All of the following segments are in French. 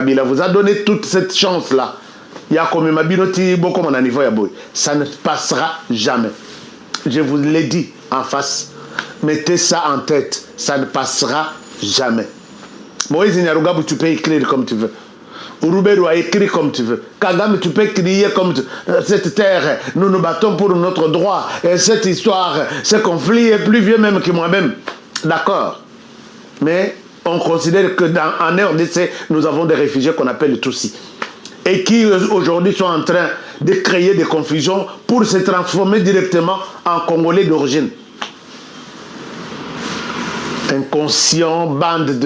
Kabila vous a donné toute cette chance-là. Il y a comme Mabinoti, beaucoup mon niveau ya boy. Ça ne passera jamais. Je vous l'ai dit en face. Mettez ça en tête. Ça ne passera jamais. Moïse Nyarugabou, tu peux écrire comme tu veux. Urubéru a écrit comme tu veux. Kagame, tu peux crier comme tu veux. Cette terre, nous nous battons pour notre droit. Et cette histoire, ce conflit est plus vieux même que moi-même. D'accord. Mais on considère que en RDC, nous avons des réfugiés qu'on appelle les Tutsis. Et qui aujourd'hui sont en train de créer des confusions pour se transformer directement en Congolais d'origine. Inconscients, bande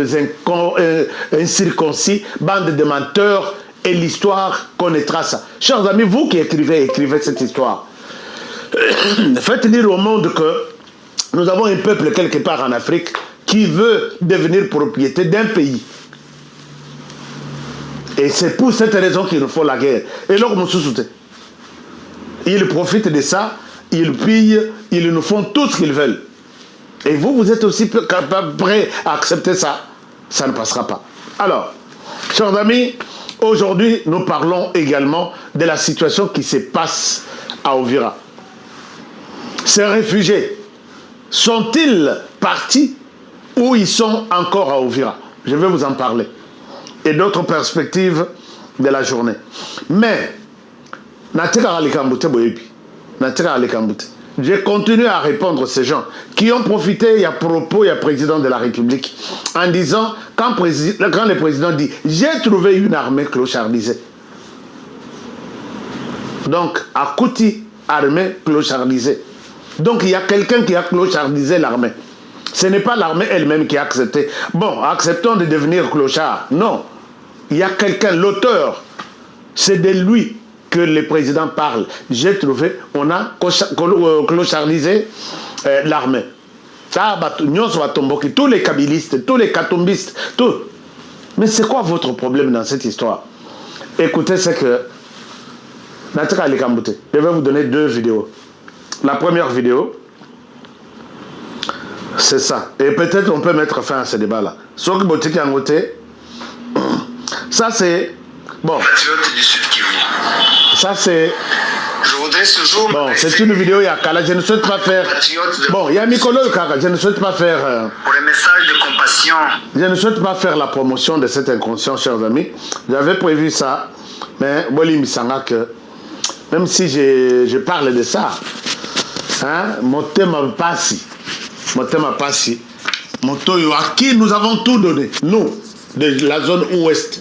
incirconcis, bande de menteurs, et l'histoire connaîtra ça. Chers amis, vous qui écrivez cette histoire, faites lire au monde que nous avons un peuple quelque part en Afrique qui veut devenir propriété d'un pays. Et c'est pour cette raison qu'il nous faut la guerre. Et là, ils profitent de ça, ils pillent, ils nous font tout ce qu'ils veulent. Et vous, vous êtes aussi prêts à accepter ça. Ça ne passera pas. Alors, chers amis, aujourd'hui, nous parlons également de la situation qui se passe à Uvira. Ces réfugiés, sont-ils partis ou ils sont encore à Uvira? Je vais vous en parler. Et d'autres perspectives de la journée. Mais, je continue à répondre à ces gens qui ont profité, il y a propos, il y a président de la République, en disant, quand le président dit, j'ai trouvé une armée clochardisée. Donc, à Kouti, armée clochardisée. Donc, il y a quelqu'un qui a clochardisé l'armée. Ce n'est pas l'armée elle-même qui a accepté. Bon, acceptons de devenir clochard. Non. Il y a quelqu'un, l'auteur, c'est de lui que le président parle. J'ai trouvé, on a clochardisé l'armée. Tous les kabylistes, tous les katumbistes, tout. Mais c'est quoi votre problème dans cette histoire? Écoutez, c'est que je vais vous donner 2 vidéos. La première vidéo, c'est ça. Et peut-être on peut mettre fin à ce débat-là. Ça c'est... Bon. Ça c'est... Je voudrais ce jour... Bon, c'est une vidéo Yakala. Je ne souhaite pas faire... Bon, il y a Mikolo Yakala. Je ne souhaite pas faire... Pour les messages de compassion. Je ne souhaite pas faire la promotion de cet inconscient, chers amis. J'avais prévu ça. Mais, Boli Misanga, que... Même si je parle de ça, hein, mon thème passe. Mon thème passe. Mon thème à qui nous avons tout donné. Nous, de la zone ouest.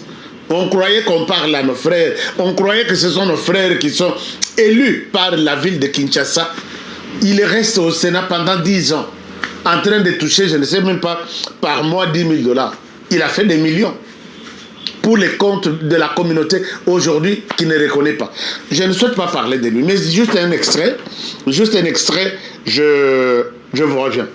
On croyait qu'on parle à nos frères. On croyait que ce sont nos frères qui sont élus par la ville de Kinshasa. Il reste au Sénat pendant 10 ans, en train de toucher, je ne sais même pas, par mois 10 000 $. Il a fait des millions pour les comptes de la communauté aujourd'hui qui ne reconnaît pas. Je ne souhaite pas parler de lui, mais juste un extrait, je vous reviens.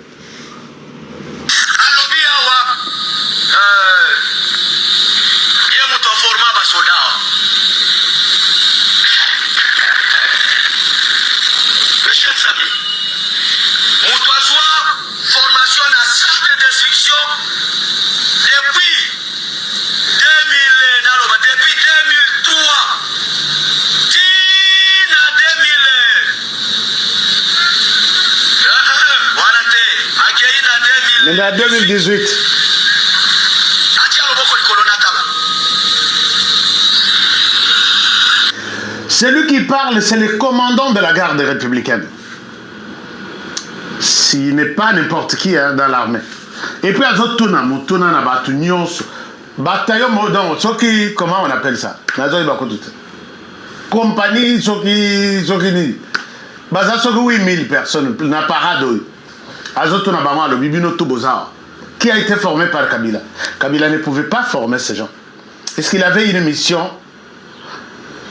Mais en 2018. Celui qui parle, c'est le commandant de la garde républicaine. S'il n'est pas n'importe qui hein, dans l'armée. Et puis, bataillon, comment on appelle ça? Compagnie, 8000 personnes, na parade. Qui a été formé par Kabila. Kabila ne pouvait pas former ces gens. Est-ce qu'il avait une mission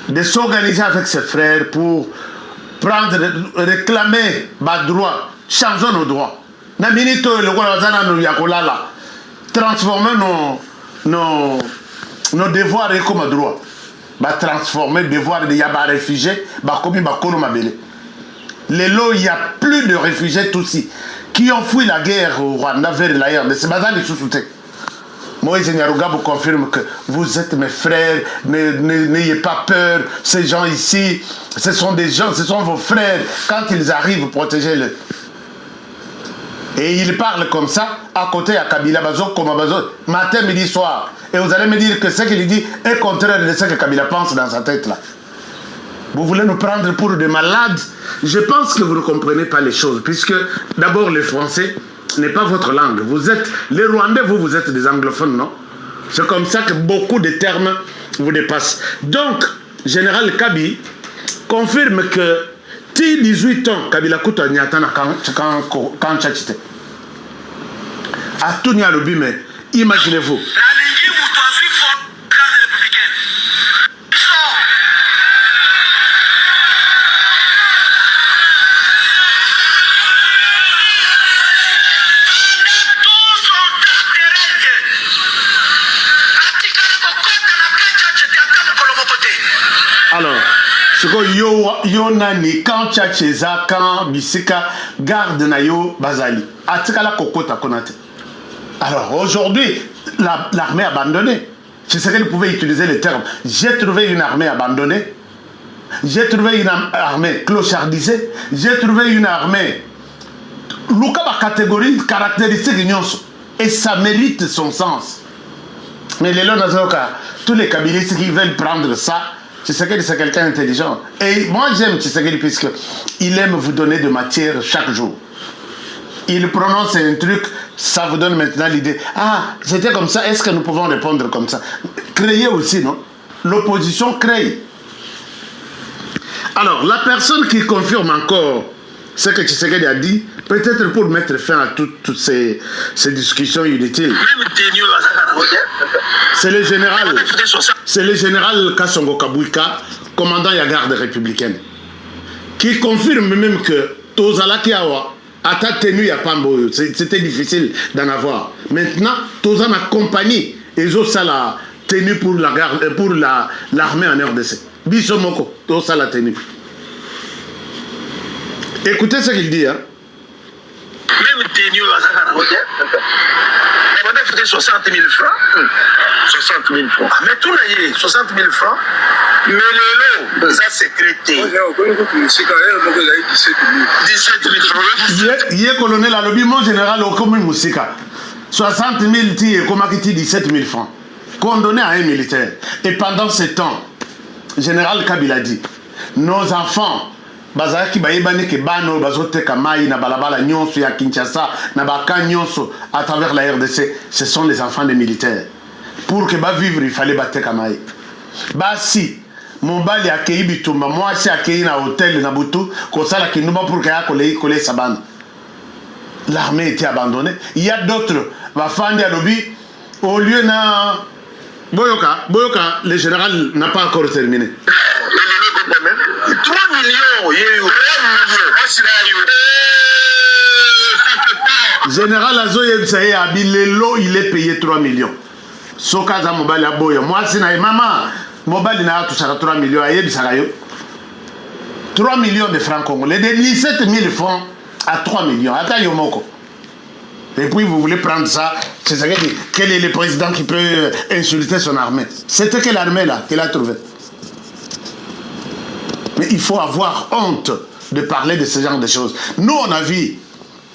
de s'organiser avec ses frères pour prendre, réclamer nos droits, changer nos droits. Transformer nos devoirs comme droits. Transformer les devoirs de Yaba réfugiés comme Bakolo Mabele. Les lots, il n'y a plus de réfugiés Tutsis qui ont fui la guerre au Rwanda vers l'ailleurs. Mais c'est bazar les sous-soutés. Moïse Nyaruga vous confirme que vous êtes mes frères, n'ayez pas peur, ces gens ici, ce sont des gens, ce sont vos frères, quand ils arrivent, protégez-les. Et il parle comme ça, à côté à Kabila Bazo, comme Bazo, matin, midi, soir. Et vous allez me dire que ce qu'il dit est contraire de ce que Kabila pense dans sa tête là. Vous voulez nous prendre pour des malades? Je pense que vous ne comprenez pas les choses, puisque d'abord le français n'est pas votre langue. Vous êtes, les Rwandais, vous êtes des anglophones, non? C'est comme ça que beaucoup de termes vous dépassent. Donc, Général Kabi confirme que 18 ans, Kabila Kouta Nyatana quand Tchachite. À tout Nyalobi, mais imaginez-vous. Alors, ce que yo nani quand Tchacheza, quand Bisika garde na yo Bazali. Atikala kokota konate. Alors aujourd'hui, l'armée abandonnée. C'est ce qu'elle pouvait utiliser le terme. J'ai trouvé une armée abandonnée. J'ai trouvé une armée clochardisée. J'ai trouvé une armée. Luka ba catégorie caractéristique et ça mérite son sens. Mais les Nazoka, tous les kabylistes qui veulent prendre ça, Tshisekedi c'est quelqu'un d'intelligent. Et moi j'aime Tshisekedi puisqu'il aime vous donner de matière chaque jour. Il prononce un truc, ça vous donne maintenant l'idée. Ah, c'était comme ça, est-ce que nous pouvons répondre comme ça? Créer aussi, non? L'opposition crée. Alors, la personne qui confirme encore ce que Tshisekedi a dit, peut-être pour mettre fin à toutes ces discussions inutiles. C'est le général Kassongo Kabouika, commandant de la garde républicaine, qui confirme même que Tozala Kiawa, à ta tenue à Pambo, c'était difficile d'en avoir. Maintenant, Tozan a compagnie, et ça la tenue pour la garde, pour l'armée en RDC. Bisomoko, Tosa la tenue. Écoutez ce qu'il dit, hein. Même tenue à Zakana, on a fait 60 000 francs. 60 000 francs. Mais tout là, 60 000 francs. Mais le lot, ça c'est crété. 17 000 francs. Il est colonel à l'objet, mon général, au commun Moussika. 60 000 tirs, comme il dit 17 000 francs. Condamné à un militaire. Et pendant ce temps, général Kabila dit, nos enfants, bazaki bayebani ke bano bazote kamai na balabala nyonso ya Kinshasa na baka nyonso à travers la RDC, ce sont les enfants des militaires. Pour que ba vivre, il fallait battre kamai. Basi Mobali akei bitumba, moi si akei na hôtel na Butu, kosala kinuma pour que ya kole sabana. L'armée était abandonnée. Il y a d'autres, bafandi à lobby, au lieu na Boyoka, le général n'a pas encore terminé. 3 millions, Général Azoye Tsaye Abilelo, il est payé 3 millions. Sokaza Mobali Aboya. Moi, c'est maman. Mobali n'a touché 3 millions. 3 millions de francs congolais. De 17 000 francs à 3 millions. Attends, Yomoko. Et puis vous voulez prendre ça. C'est ça qu'il dit. Quel est le président qui peut insulter son armée? C'était quelle armée là qu'il a trouvé? Mais il faut avoir honte de parler de ce genre de choses. Nous, on a vu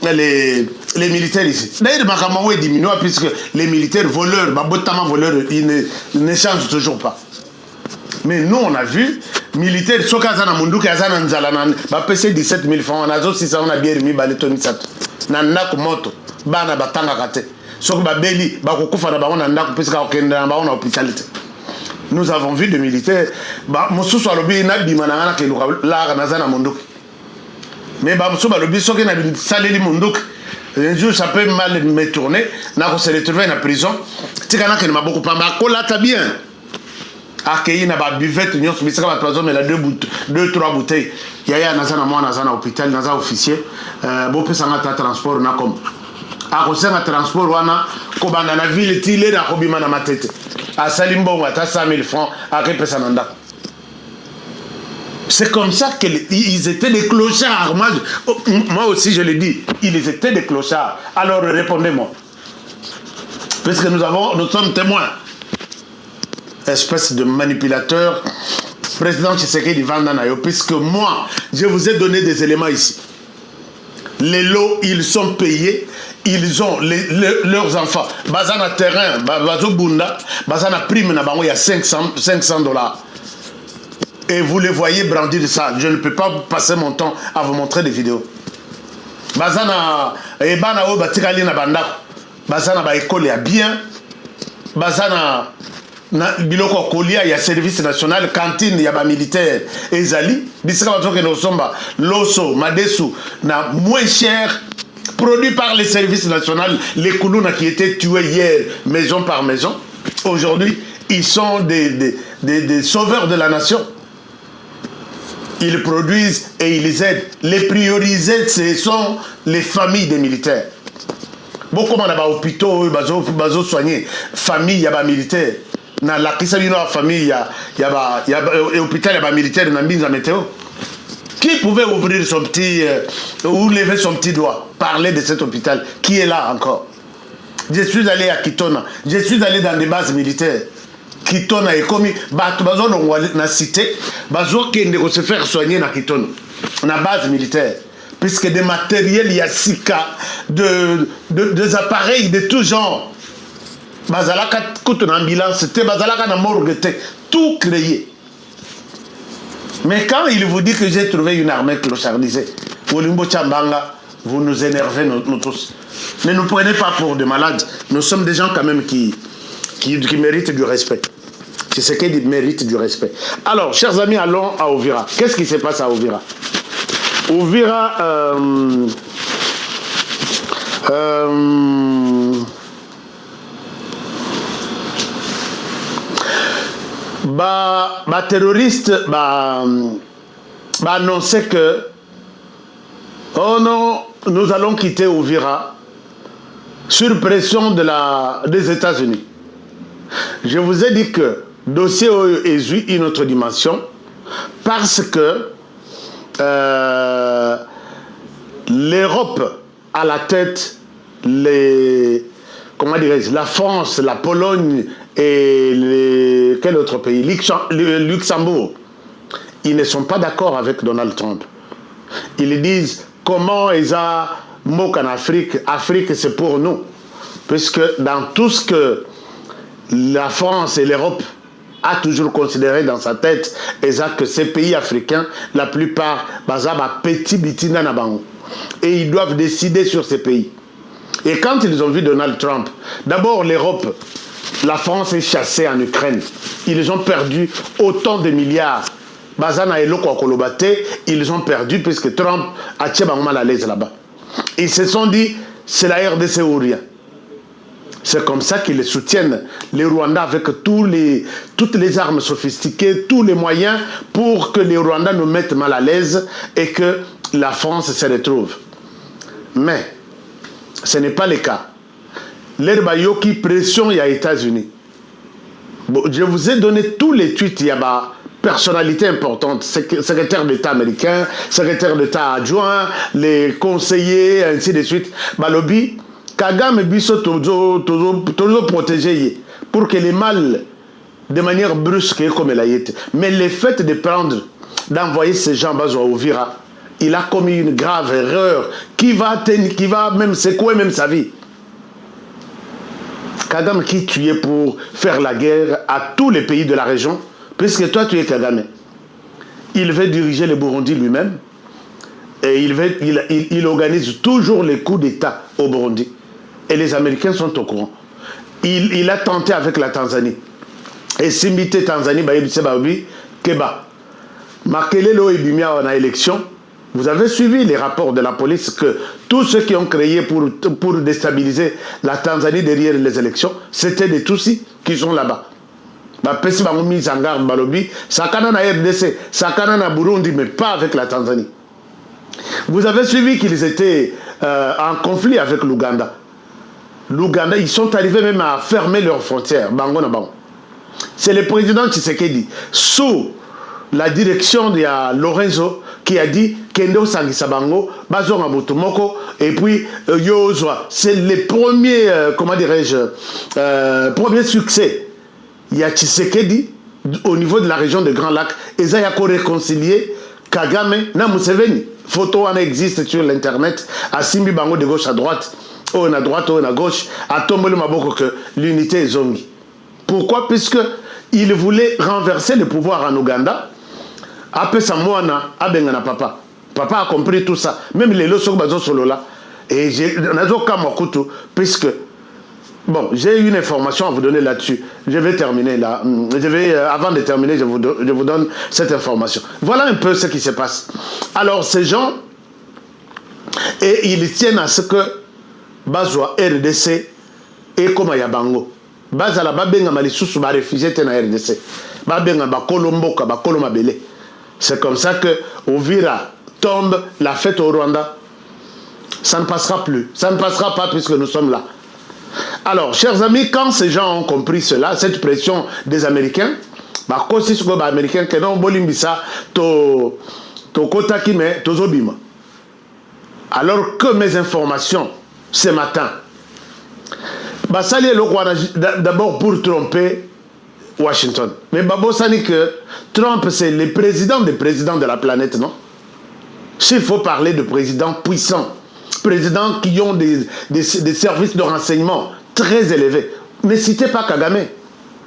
les militaires ici. D'ailleurs, Makamao est diminué puisque les militaires voleurs, Babotama voleurs, ils ne changent toujours pas. Mais nous, on a vu militaires, Sokazana Munduki, Azana Nzalanan, Bapese 17 000 francs, on a 600, on a bien remis Baletoni Sat. Nanaku Moto, Bana Batanga Kate. Sok Babeli, Bakukufa Nabaon, Nandaku Piska Okenda, Nabaon, Hospitalité. Nous avons vu des militaires, Moussou Swalobi, Nabi Manana, qui l'art Nazana Munduki. Mais Moussou Balobi, Soki Nabi Saleli Munduki. Un jour, ça peut mal me tourner. N'a se retrouvé en prison. Tikana qui m'a beaucoup pas mal. Colata bien. Accueilli na ba buvette nyos bisaka ba prison mais la 2-3 bouteilles. Yaya nazana moi nazana hôpital nazana officier. Bo pesa ngata transport na comme. A kosenga transport wana ko banda na ville tile na ko bima na matete. A Salimbo ata 100 000 francs a ke pesa nanda. C'est comme ça qu'ils étaient des clochards. Moi aussi, je l'ai dit, ils étaient des clochards. Alors, répondez-moi. Puisque nous sommes témoins. Espèce de manipulateur. Président Tshisekedi Vandanayo, puisque moi, je vous ai donné des éléments ici. Les lots, ils sont payés, ils ont leurs enfants. Bazana terrain, bazo bunda, bazana prime na bango, il y a $500. Et vous les voyez brandir ça. Je ne peux pas passer mon temps à vous montrer des vidéos. Bazana, ebana o batikali na bandako. Bazana ba école ya bien. Bazana biloko kolia ya service national, cantine ya ba militaire ezali. Bisika bazoke no somba, loso, madesu na moins cher. Produit par les services nationaux, les Koulouna qui étaient tués hier, maison par maison. Aujourd'hui, ils sont des sauveurs de la nation. Ils produisent et ils aident. Les priorisés, ce sont les familles des militaires. Beaucoup de hôpitaux, ils soigner famille, il y a des militaires. Dans la famille, il y a hôpital, il y a des militaires dans la météo. Qui pouvait ouvrir son petit, ou lever son petit doigt, parler de cet hôpital? Qui est là encore? Je suis allé à Kitona, je suis allé dans des bases militaires. Kitona est commis, on a cité, qui se faire soigner dans Kitona, dans base militaire. Puisque des matériels, il y a SICA, des appareils de tout genre. Bazalaka, une ambulance, c'était Bazalaka na morgue, tout créé. Mais quand il vous dit que j'ai trouvé une armée clochardisée, Olimbo Tchambanga, vous nous énervez nous tous. Ne nous prenez pas pour des malades. Nous sommes des gens quand même qui méritent du respect. C'est ce qui mérite du respect. Alors, chers amis, allons à Uvira. Qu'est-ce qui se passe à Uvira? Uvira, terroriste annonçait que oh non, nous allons quitter Uvira sur pression des États-Unis. Je vous ai dit que le dossier est une autre dimension parce que l'Europe à la tête, la France, la Pologne et quel autre pays, Luxembourg, ils ne sont pas d'accord avec Donald Trump. Ils disent comment ils ont mot qu'en Afrique, Afrique c'est pour nous, puisque dans tout ce que la France et l'Europe a toujours considéré dans sa tête, que ces pays africains, la plupart, petit bitina na bango, et ils doivent décider sur ces pays. Et quand ils ont vu Donald Trump, d'abord l'Europe, la France est chassée en Ukraine. Ils ont perdu autant de milliards. Bazana et Loko Kolobate, ils ont perdu puisque Trump a tiré mal à l'aise là-bas. Ils se sont dit, c'est la RDC ou rien. C'est comme ça qu'ils soutiennent les Rwandais avec toutes les armes sophistiquées, tous les moyens pour que les Rwandais nous mettent mal à l'aise et que la France se retrouve. Mais ce n'est pas le cas. L'Herbayoki pression il y a États-Unis. Bon, je vous ai donné tous les tweets, il y a personnalités importantes, secrétaire d'État américain, secrétaire d'État adjoint, les conseillers, ainsi de suite. Balobi, Kagame Bisso toujours protégé pour que les mal de manière brusque comme elle a été. Mais le fait de d'envoyer ces gens à Uvira, il a commis une grave erreur qui va même secouer même sa vie. Kagame qui tu es pour faire la guerre à tous les pays de la région, puisque toi tu es Kagame. Il veut diriger le Burundi lui-même et il organise toujours les coups d'État au Burundi. Et les Américains sont au courant. Il a tenté avec la Tanzanie. Et Simbite Tanzanie, Keba. Makelelo et Bimia en élection. Vous avez suivi les rapports de la police que tous ceux qui ont créé pour déstabiliser la Tanzanie derrière les élections, c'était des Tutsis qui sont là-bas. Pesi bango mise en garde balobi, sakana na RDC, sakana na Burundi, mais pas avec la Tanzanie. Vous avez suivi qu'ils étaient en conflit avec l'Ouganda. L'Ouganda, ils sont arrivés même à fermer leurs frontières. Bango na bango. C'est le président Tshisekedi, sous la direction de Lorenzo, qui a dit Kendo Sangisabango, Bazonga Motomoko, et puis Yozwa. C'est les premiers, comment dirais-je, premiers succès. Il y a Tshisekedi au niveau de la région de Grand Lac, et ça y a réconcilié Kagame na Museveni. Photo en existe sur l'internet, à Simbi Bango de gauche à droite, ou à droite, ou à gauche, à Tombole Maboko que l'unité est zongi. Pourquoi? Puisque il voulait renverser le pouvoir en Ouganda. Après ça, Moana, Abengana papa. Papa a compris tout ça. Même les losos bazo solo là. Et j'ai puisque bon, j'ai une information à vous donner là-dessus. Je vais terminer là. Avant de terminer, je vous donne cette information. Voilà un peu ce qui se passe. Alors, ces gens, et ils tiennent à ce que Bazwa RDC et comme Yabango. Bazala Babenga Malisusu va réfugier na RDC. Babenga Bakolomboka, Bakolomabele. C'est comme ça que Uvira tombe, la fête au Rwanda. Ça ne passera plus. Ça ne passera pas puisque nous sommes là. Alors, chers amis, quand ces gens ont compris cela, cette pression des Américains, Américains qui n'ont bolimbisa to kotaki me tozobima. Alors que mes informations ce matin, d'abord pour tromper Washington. Mais Babo Sani que Trump c'est le président des présidents de la planète, non? S'il faut parler de présidents puissants, présidents qui ont des services de renseignement très élevés, ne citez pas Kagame.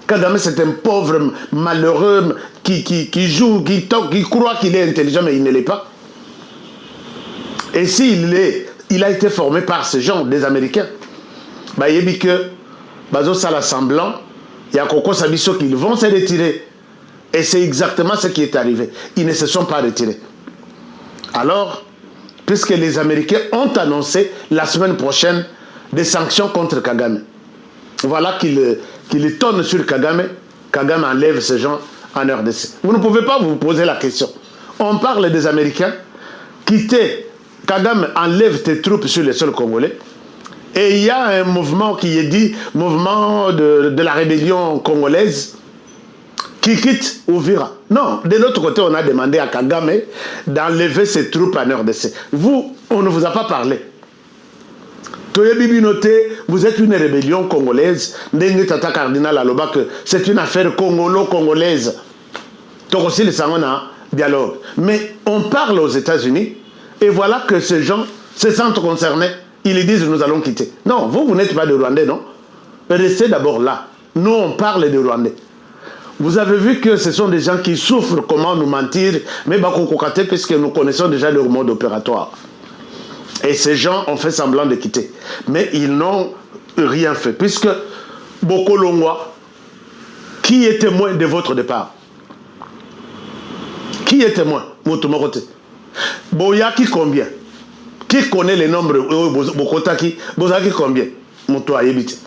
Kagame c'est un pauvre malheureux qui joue, qui croit qu'il est intelligent mais il ne l'est pas. Et s'il l'est, il a été formé par ces gens, des Américains. Bah, il dit que Bazo Sala semblant, il y a Koko Sabiso qu'ils vont se retirer. Et c'est exactement ce qui est arrivé. Ils ne se sont pas retirés. Alors, puisque les Américains ont annoncé la semaine prochaine des sanctions contre Kagame. Voilà qu'ils tonnent sur Kagame. Kagame enlève ces gens en RDC. Vous ne pouvez pas vous poser la question. On parle des Américains. Quitter, Kagame enlève tes troupes sur les sols congolais. Et il y a un mouvement qui est dit, mouvement de la rébellion congolaise, qui quitte Uvira. Non, de l'autre côté, on a demandé à Kagame d'enlever ses troupes en RDC. Vous, on ne vous a pas parlé. Toye Bibinoté, vous êtes une rébellion congolaise. Ndenge Tata Cardinal Aloba que c'est une affaire congolo-congolaise. Donc aussi, les un dialogue. Mais on parle aux États-Unis, et voilà que ces gens se sentent concernés. Ils disent nous allons quitter. Non, vous n'êtes pas des Rwandais, non? Restez d'abord là. Nous, on parle des Rwandais. Vous avez vu que ce sont des gens qui souffrent comment nous mentir, mais puisque nous connaissons déjà leur mode opératoire. Et ces gens ont fait semblant de quitter. Mais ils n'ont rien fait. Puisque Bokolongwa, qui est témoin de votre départ? Qui est témoin? Motomorote. Boyaki combien? Qui connaît les nombres Bokotaki? Bozaki combien? Moto ayebite.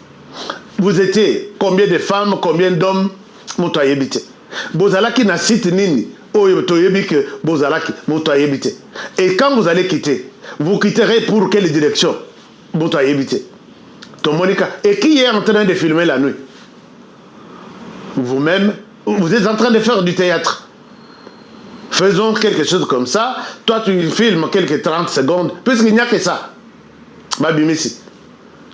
Vous étiez combien de femmes, combien d'hommes? Moto ayebite. Bozalaki na site nini? Oyo toyebike Bozalaki moto ayebite. Et quand vous allez quitter, vous quitterez pour quelle direction? Moto ayebite. Tomonika. Et qui est en train de filmer la nuit? Vous-même, vous êtes en train de faire du théâtre. Faisons quelque chose comme ça. Toi, tu filmes quelques 30 secondes, puisqu'il n'y a que ça. Babimisi.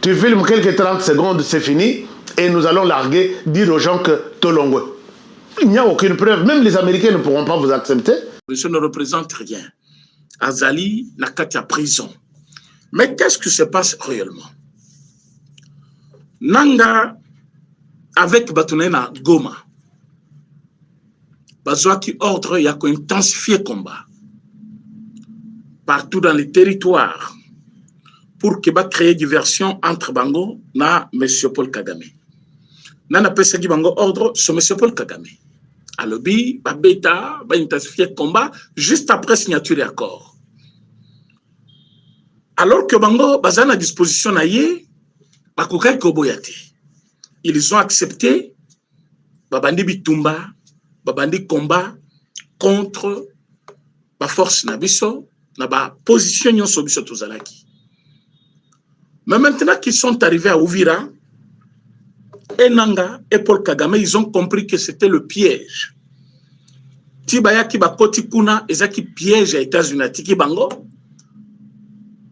Tu filmes quelques 30 secondes, c'est fini, et nous allons larguer, dire aux gens que Tolongwe. Il n'y a aucune preuve. Même les Américains ne pourront pas vous accepter. Je ne représente rien. Azali n'a qu'à la prison. Mais qu'est-ce qui se passe réellement? Nanga, avec Batunena Goma, Bazwa qui ordre, il y a qu'à intensifier le combat partout dans les territoires pour que va créer diversion entre Bango et M. Paul Kagame. Nana Pesagi Bango ordre sur M. Paul Kagame. Alobi, Babeta, va intensifier le combat juste après signature d'accord. Alors que Bango bazana à disposition naïe, Bakokai Koboyate. Ils ont accepté Babandi Bitumba, Babandi combat contre la force Nabiso, la position Nyonso Biso Tozalaki. Mais maintenant qu'ils sont arrivés à Uvira, et Nanga et Paul Kagame, ils ont compris que c'était le piège. Tibaya ki bakoti kuna ezaki piège à États-Unis tiki bango.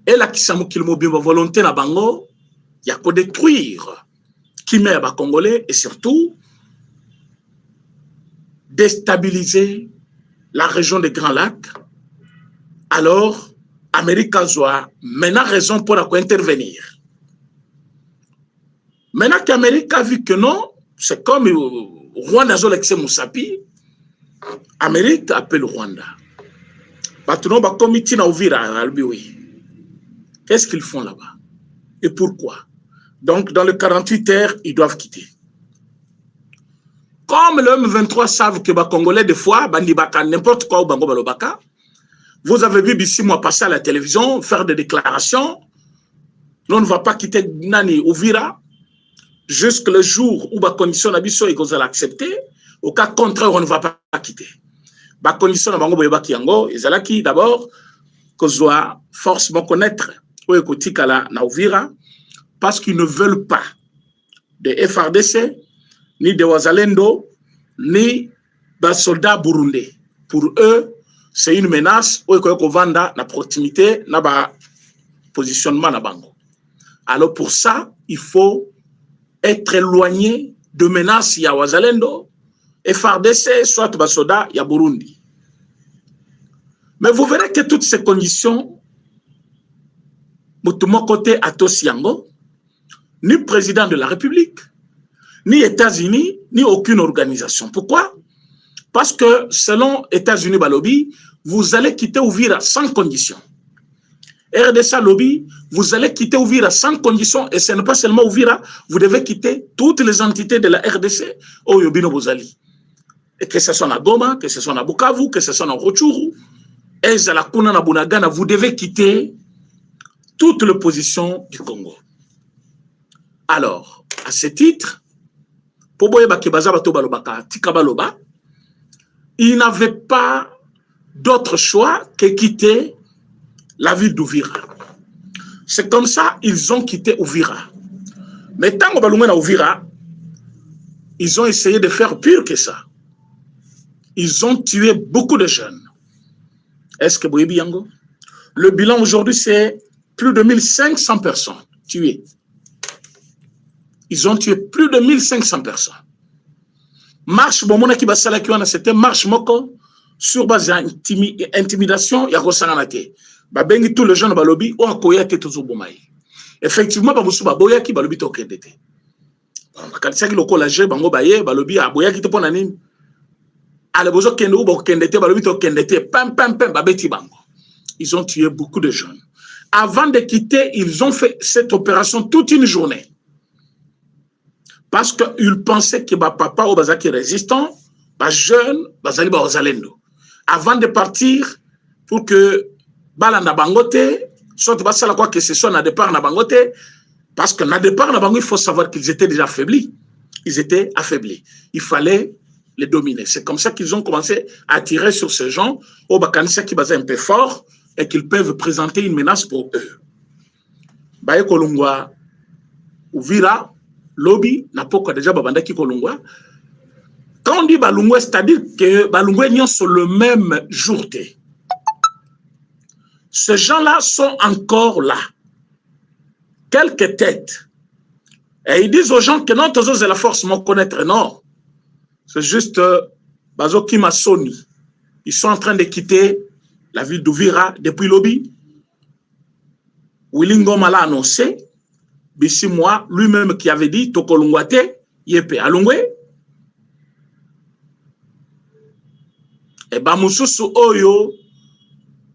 Et la kisamu kilmo bimba volonté na bango ya ko détruire qui met ba congolais et surtout déstabiliser la région des Grands Lacs. Alors Amérique a maintenant raison pour intervenir. Maintenant qu'Amérique a vu que non, c'est comme Rwanda Zolexé Moussapi, Amérique appelle Rwanda. Maintenant, bah, comité na Uvira, qu'est-ce qu'ils font là-bas? Et pourquoi? Donc, dans les 48 heures, ils doivent quitter. Comme le M23 savent que les Congolais, des fois, n'importe quoi au Bango Balobaka, vous avez vu ici, moi, passer à la télévision, faire des déclarations. On ne va pas quitter Nani Uvira jusqu'au jour où la condition d'habitation est qu'on accepter. Au cas contraire, on ne va pas quitter. La condition de Bango Boyeba Kiango, ils d'abord qu'on soit forcément connaître où est Kotikala na Uvira parce qu'ils ne veulent pas de FRDC, ni de Wazalendo, ni de soldats burundais. Pour eux, c'est une menace où est Vanda na proximité, na ba positionnement na Bango. Alors pour ça, il faut être éloigné de menaces ya Wazalendo, FRDC, soit Basoda, ya Burundi. Mais vous verrez que toutes ces conditions, de mon côté, Atos Yango, ni président de la République, ni États-Unis, ni aucune organisation. Pourquoi? Parce que selon États-Unis Balobi, vous allez quitter Uvira sans condition. RDC Lobby, vous allez quitter Uvira sans condition, et ce n'est pas seulement Uvira, vous devez quitter toutes les entités de la RDC au Yobino Bozali. Et que ce soit à Goma, que ce soit à Bukavu, que ce soit à Rutshuru, et à la Kuna na Bunagana, vous devez quitter toutes les positions du Congo. Alors, à ce titre, il n'avait pas d'autre choix que quitter la ville d'Uvira. C'est comme ça ils ont quitté Uvira. Mais tant que Uvira, ils ont essayé de faire pire que ça. Ils ont tué beaucoup de jeunes. Est-ce que Boyebi Yango? Le bilan aujourd'hui, c'est plus de 1500 personnes tuées. Ils ont tué plus de 1500 personnes. Marche, c'était marche moko sur base d'intimidation, il y a Rosanganate. Babengi tous les jeunes balobi ou akoya ke tozo bomayi. Effectivement, bamusu baboya ki balobi to kendete. Bakatisa ki lokola je bango baye balobi aboya ki to pona nini. Ale bozo kende ou kendete balobi to kendete pam pam pam babeti bango. Ils ont tué beaucoup de jeunes. Avant de quitter, ils ont fait cette opération toute une journée. Parce qu'ils pensaient que papa ou bazaki résistant, jeune, bazali ba ozalendo. Avant de partir, pour que balanda bangote, soit basala quoi que ce soit na départ na bangote, parce que na départ na bango, il faut savoir qu'ils étaient déjà affaiblis. Ils étaient affaiblis. Il fallait les dominer. C'est comme ça qu'ils ont commencé à tirer sur ces gens au bakanisa qui basent un peu fort et qu'ils peuvent présenter une menace pour eux. Baye Kolungwa, Uvira, Lobby, n'a pas déjà babandaki Kolungwa. Quand on dit Balungwa, c'est-à-dire que Balungwa n'y sont le même jour. Ces gens-là sont encore là. Quelques têtes. Et ils disent aux gens que non, tous c'est la force, m'en connaître. Non. C'est juste Bazo Kimasoni. Ils sont en train de quitter la ville d'Uvira depuis Lobby. Willingoma l'a annoncé. Bissi moi, lui-même qui avait dit Tokolungwate, Yepe Alungwe. Et Bamususu Oyo,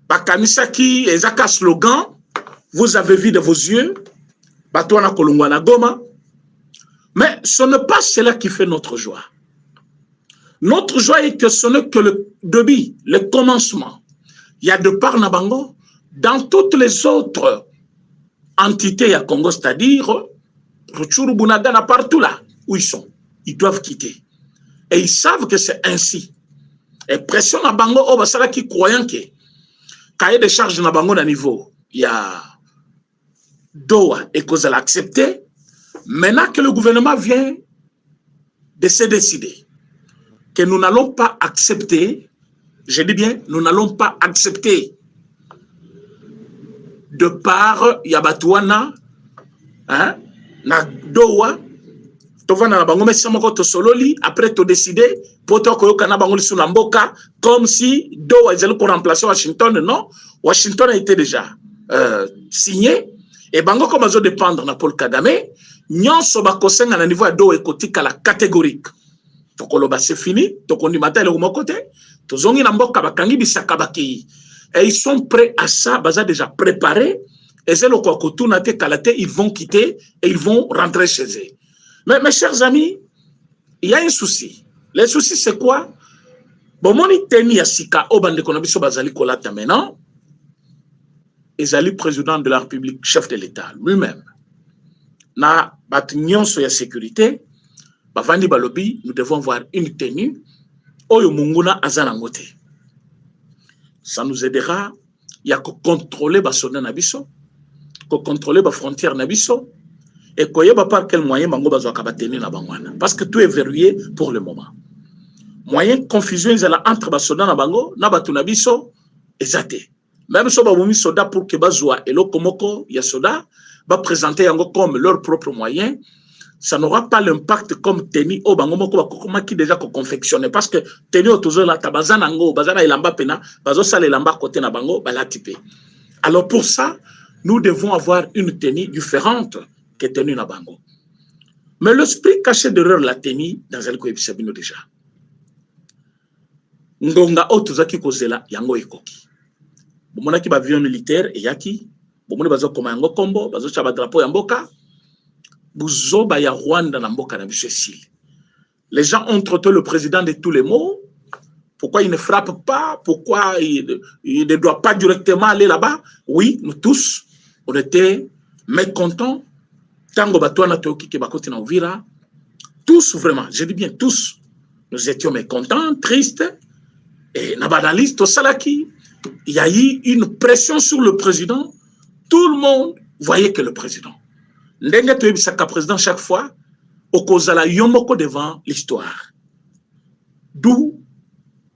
Bakanisaki, Ezaka slogan, vous avez vu de vos yeux, Batouana Kolungwana Goma. Mais ce n'est pas cela qui fait notre joie. Notre joie est que ce n'est que le début, le commencement. Il y a de par Nabango, dans toutes les autres entités à Congo, c'est-à-dire Rutshuru, Bunagana, partout là où ils sont. Ils doivent quitter. Et ils savent que c'est ainsi. Et pression à Bango, oh, basala qui croyant que cahier de charges na Bango à niveau, il y a Doha et cause à l'accepter. Maintenant que le gouvernement vient de se décider que nous n'allons pas accepter Je dis bien, nous n'allons pas accepter de par Yabatouana, hein, na dowa, tovana na bango mesi moko to sololi, après to décider, poto koyoka na bango lisu na mboka, comme si dowa ils allaient remplacer Washington. Non, Washington a été déjà signé, et bango comme ils ont dépendre na Paul Kagame, nyonso bakosenga na niveau ya dowa ekotika la catégorique. Tokoloba c'est fini, tokondi matele au côté, tozongi na mboka bakangi bisaka bakei. Et ils sont prêts à ça, ils ont déjà préparé. Et c'est le quoi ils vont quitter et ils vont rentrer chez eux. Mais mes chers amis, il y a un souci. Le souci c'est quoi? Bon, mon iteni asika obande konabiso bazali kolata maintenant. Ezali président de la République, chef de l'État lui-même. Na batignon sur la sécurité, bavandi balobi, nous devons voir une tenue. Oyo munguna azana ngote. Ça nous aidera. Il y a que contrôler les soldats nabiso, que contrôler les frontières nabiso, et qu'il y a par quel moyen bango bazo akabateni na bangwana. Parce que tout est verrouillé pour le moment. Moyen confusion entre les soldats na bango, na batu nabiso, ezate. Même si on a soda pour que bazoa et lokomoko ya soda va présenter yango comme leur propre moyen. Ça n'aura pas l'impact comme teni au bango moko bakokoma qui déjà confectionné parce que teni au toujours la tabazana ngo bazana ilamba pena bazo sala ilamba côté na bango bala typé. Alors pour ça nous devons avoir une tenue différente que tenue na bango. Mais l'esprit caché derrière la tenue dans el ko ebisabino déjà. Ngonga otuzaki kozela yango ekoki. Bomona ki ba avion militaire et yaki bomona bazo koma yango kombo bazo chaba drapeau ya mboka. Les gens ont traité le président de tous les mots. Pourquoi il ne frappe pas? Pourquoi il ne doit pas directement aller là-bas? Oui, nous tous, on était mécontents. Tango Batouana Toki Kebakoti na Uvira. Tous, vraiment, je dis bien tous, nous étions mécontents, tristes. Et Nabadaliste, au Salaki, il y a eu une pression sur le président. Tout le monde voyait que le président. Ndenge toyebisaka président chaque fois okozala yomoko devant l'histoire. D'où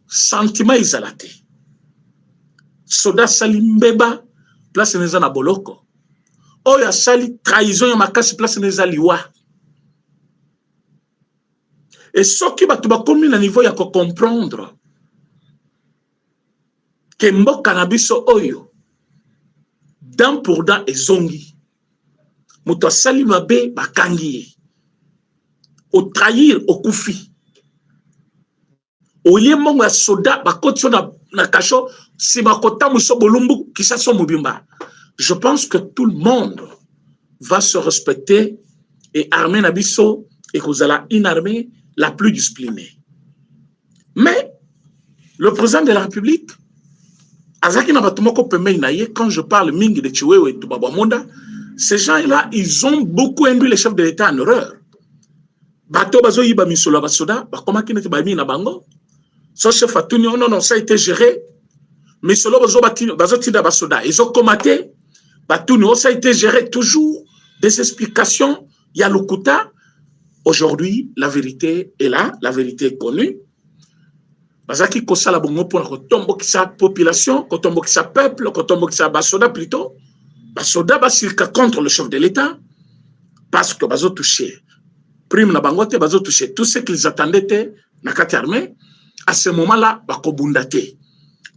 sentiment izalate. Soda sali mbeba place neza na boloko. Oya sali trahison ya makasi place neza liwa. Et soki batu bakomi na niveau ya ko comprendre que mboka na biso oyo dan pour dan ezongi. Muto sali mabe bakangi au trahir au koufi au lieu monga soda bakotso na kacho si bakota muso bolumbu kisaso mobimba. Je pense que tout le monde va se respecter et armée nabiso et kozala une armée la plus disciplinée. Mais le président de la République azaki na batumoko pemei na ye quand je parle mingi de Chiwewe et Tubabamonda. Ces gens-là, ils ont beaucoup induit les chefs de l'État en erreur. Bato bazo yiba misolo basoda, bakoma kinete ba mi na bango. So chef atuni non, ça a été géré. Misolo bazo tinda basoda, ils ont comaté. Batuni ça a été géré toujours des explications. Il y a l'Okuta. Aujourd'hui, la vérité est là, la vérité est connue. Bazaki kosala bongo pour kotombo ki sa population, kotombo ki sa peuple, kotombo ki sa basoda plutôt. Basoda basirka contre le chef de l'État parce que bazo touché prime na bangote bazo touché tout ce qu'ils attendaient na kati armée à ce moment-là bakobundate.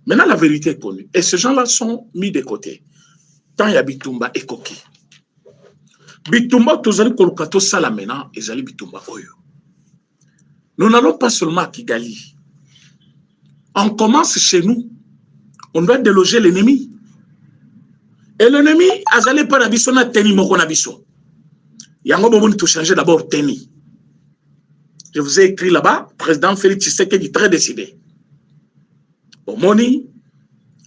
Maintenant la vérité est connue et ces gens-là sont mis de côté. Tant ya bitumba ekoki. Bitumba tozali kolukato sala maintenant ezali bitumba oyo. Nous n'allons pas seulement à Kigali. On commence chez nous. On doit déloger l'ennemi. Et l'ennemi, azali pas nabiso na teni moko nabiso. Yango bomoni tout changer d'abord teni. Je vous ai écrit là-bas, président Félix Tshisekedi très décidé. Bomoni,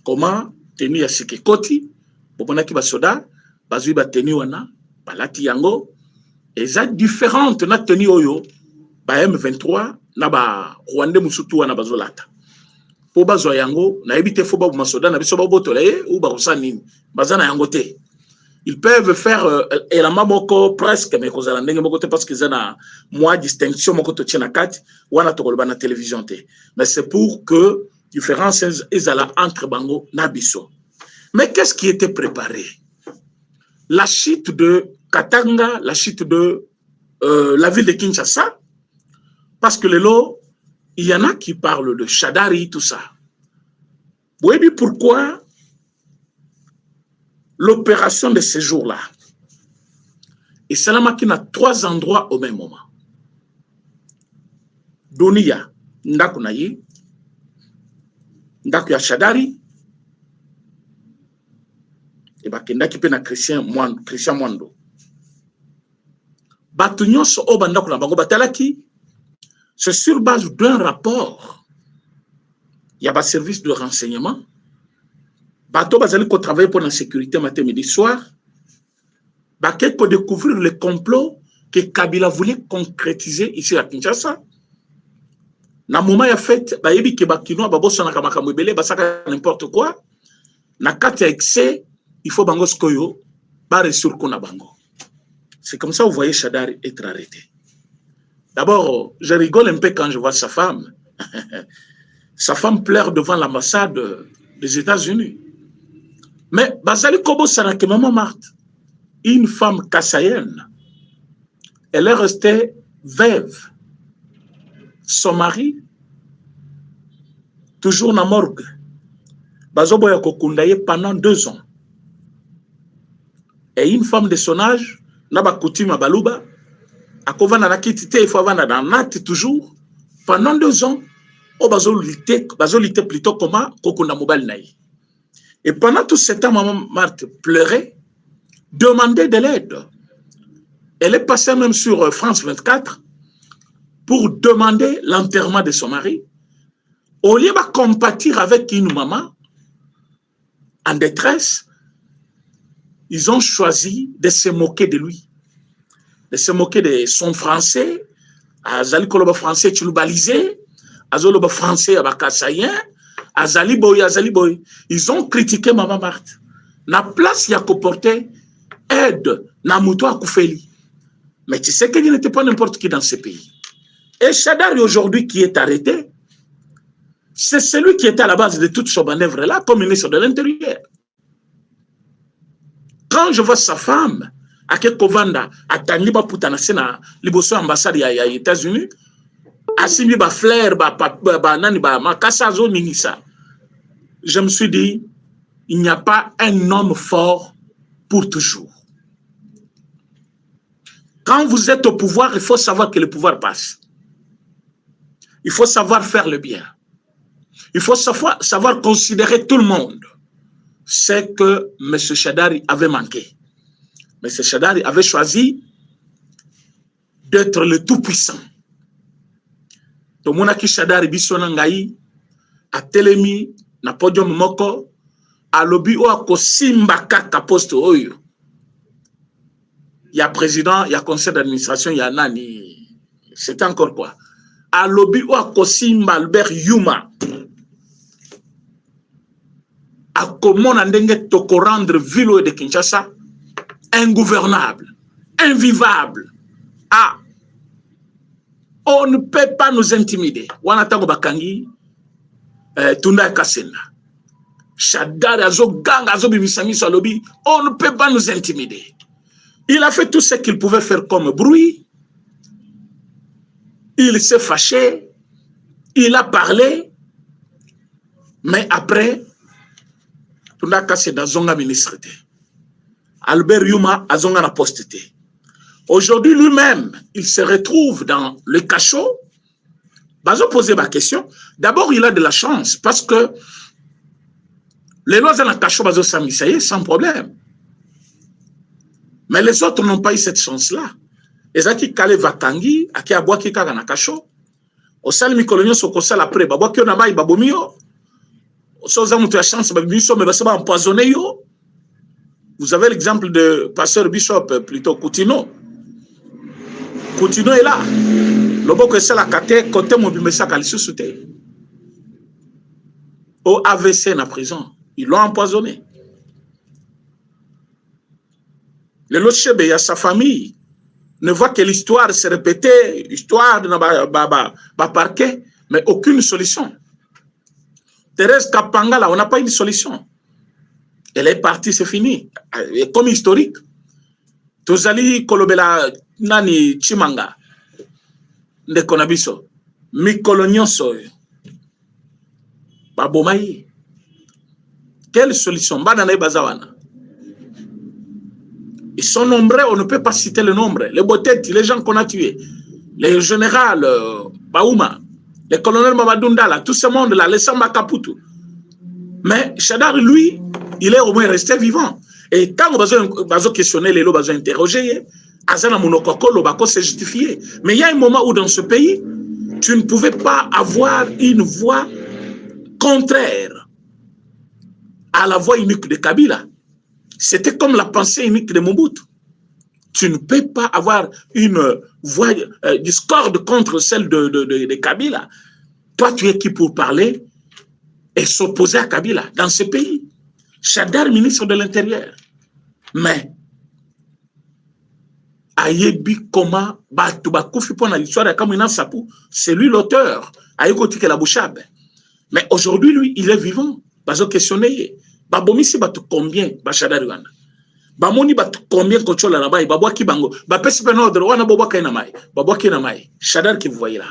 comment teni ya sikekoti, bomona ki basoda, bazui ba teni wana, balati yango, eza différente na teni oyo, ba M23, na ba Rwanda musutu wana bazolata. Po bazo yango na ebite fo ba masoda na biso ba botole ou ba rosanini bazana yango te. Ils peuvent faire elama moko presque mais kozala ndenge moko te parce qu'ils ont moi distinction moko to tchena kat wana to kolba na télévision te. Mais c'est pour que différence ezala entre bango na biso. Mais qu'est-ce qui était préparé? La chute de Katanga, la chute de la ville de Kinshasa, parce que il y en a qui parlent de Shadari, tout ça. Vous voyez pourquoi l'opération de ces jours-là, et Salama qui a 3 endroits au même moment. Donia, Ndakunayi, Ndakuya Shadari, et Bakendaki Pena Christian Mwando. Batunyon so Obandakuna Bango Batalaki, c'est sur base d'un rapport. Il y a un service de renseignement. Bato Bazali ko travaille pour la sécurité matin, midi, soir. Baké ko découvrir le complot que Kabila voulait concrétiser ici à Kinshasa. Na moment ya fait, ba yebi ke bakino ba bosso na kamaka mbele ba saka n'importe quoi. Na kati ya excès, il faut bango skoyo ba resur ko na bango. C'est comme ça vous voyez Shadari être arrêté. D'abord, je rigole un peu quand je vois sa femme. Sa femme pleure devant l'ambassade des États-Unis. Mais Bazali Kobo Sanake Maman Marthe, une femme kassaïenne, elle est restée veuve. Son mari, toujours dans la morgue, Bazoboya Kokundaye pendant 2 ans. Et une femme de son âge, Naba Koutima Balouba, à Kovana Nakitite, il faut avoir dans Nat toujours, pendant 2 ans, au Bazolité plutôt comment Kokunda Mobile Naï. Et pendant tout ce temps, Maman Marthe pleurait, demandait de l'aide. Elle est passée même sur France 24 pour demander l'enterrement de son mari. Au lieu de compatir avec une maman en détresse, ils ont choisi de se moquer de lui, de se moquer de son français. Azali Koloba français, tu le balisais. Azoloba français, abakassayen. Azali boy. Ils ont critiqué Maman Marthe. Na place, il y a porter aide, na mouto à Koufeli. Mais tu sais qu'il n'était pas n'importe qui dans ce pays. Et Shadari aujourd'hui qui est arrêté, c'est celui qui était à la base de toute son manœuvre-là comme ministre de l'Intérieur. Quand je vois sa femme, à Kekovanda, à Tanliba Poutanasena, l'Ibosso ambassade à États-Unis, à Simiba Flair, je me suis dit, il n'y a pas un homme fort pour toujours. Quand vous êtes au pouvoir, il faut savoir que le pouvoir passe. Il faut savoir faire le bien. Il faut savoir considérer tout le monde. C'est que M. Shadari avait manqué. M. Shadari avait choisi d'être le tout-puissant. Tomonaki Shadari bisonangai a telemi na podium moko a lobi o akosimba kaka poste oyo. Il y a président, il y a conseil d'administration, il y a nani. C'était encore quoi? A lobi o akosimba Albert Yuma. A comment ndenge toko rendre ville de Kinshasa ingouvernable, invivable. Ah, on ne peut pas nous intimider. Wanatango bakangi tunda kasena. Shadari azo gang azo bimisami salobi, on ne peut pas nous intimider. Il a fait tout ce qu'il pouvait faire comme bruit. Il s'est fâché. Il a parlé. Mais après, tunda kasena zonga ministre. Albert Yuma a zonga na postité. Aujourd'hui, lui-même, il se retrouve dans le cachot. Bazo poser ma question. D'abord, il a de la chance parce que les lois dans le cachot, Bazo Samisaye, sans problème. Mais les autres n'ont pas eu cette chance-là. Ezaki Kale Vatangi, Aki Abouaki Kaga na cachot. Au salmi colonio sokosal après, Babouaki Onamaï Babomio. Au Sozamu, tu as chance, Babimiso, mais Basaba empoisonné yo. Vous avez l'exemple de pasteur Bishop, plutôt Koutino. Koutino est là. Le bok est la kate, côté mon bimesa kalissusute. Au AVC na prison. Ils l'ont empoisonné. Le Lochebe et sa famille ne voient que l'histoire se répéter, l'histoire de parquet, mais aucune solution. Thérèse Kapangala, on n'a pas eu de solution. Elle est partie, c'est fini. Comme historique. Tozali Kolobela Nani Chimanga. De Konabiso. Mikolo Nyonso. Babomayi. Quelle solution? Banana Bazawana. Ils sont nombreux, on ne peut pas citer le nombre. Les Botetti, les gens qu'on a tués, les généraux Baouma, les colonels Mamadundala, tout ce monde-là, les Samba Kaputu. Mais Chadar, lui, il est au moins resté vivant. Et quand on va questionner les lots, on va interroger, Azana Mounokoko, Bako s'est justifié. Mais il y a un moment où dans ce pays, tu ne pouvais pas avoir une voix contraire à la voix unique de Kabila. C'était comme la pensée unique de Mobutu. Tu ne peux pas avoir une voix discorde contre celle de Kabila. Toi, tu es qui pour parler et s'opposer à Kabila dans ce pays? Chadar, ministre de l'Intérieur. Mais, Ayebi Koma, Batoubakou, Fipona, l'histoire de Kamina Sapou, c'est lui l'auteur. Ayekoti Kelabouchab. Mais aujourd'hui, lui, il est vivant. Bazo questionné. Babomisi batu combien Bachadar wana Bamoni batu combien Kochola na bai babwa ki bango ba pesi pe ordre wana babwa kaina mai babwa kina mai Chadar qui vous voyez là.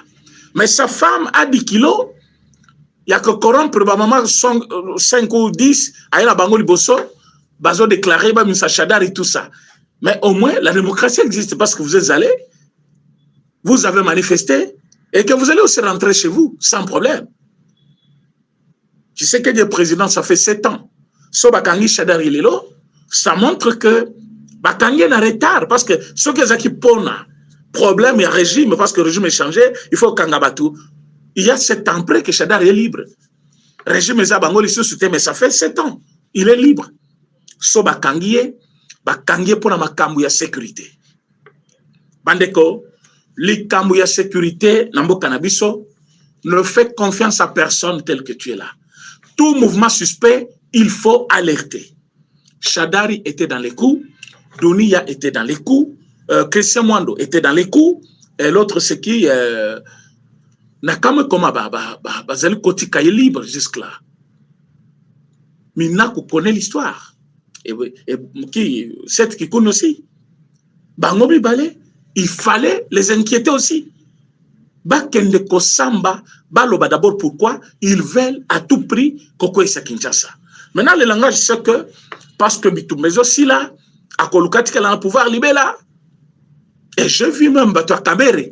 Mais sa femme a 10 kilos, il y a que corrompre ba maman 5 ou 10 aïla bango liboso bazo déclarer ba misa Chadar et tout ça. Mais au moins la démocratie existe parce que vous êtes allés, vous avez manifesté et que vous allez aussi rentrer chez vous sans problème. Tu sais que le président ça fait 7 ans. So Bakangi Chadar Ilelo, ça montre que Bakangi est en retard parce que ce qui pose problème, il y a régime, parce que le régime est changé, il faut Kangabatu. Il y a 7 ans près que Chadar est libre. Le régime est Zabango, mais ça fait 7 ans. Il est libre. So Bakangi pour la makambu ya sécurité. Bandeko, likambu ya sécurité, Nambo Kanabiso, ne fais confiance à personne tel que tu es là. Tout mouvement suspect, il faut alerter. Chadari était dans les coups, Dunia était dans les coups, Christian Mwando était dans les coups, et l'autre c'est qui Nakame Koma Bazali Kotika est libre jusque-là. Minaku connaît l'histoire. Et qui, cette qui connaît aussi. Bangobi Balé, il fallait les inquiéter aussi. Bakende Kosamba, Baloba d'abord pourquoi ils veulent à tout prix Koko et Kinshasa. Maintenant, le langage, c'est que, parce que Bitumbezo, si là, à Kolukati, qu'elle a un pouvoir libéral là, et je vis même Bato Kamere,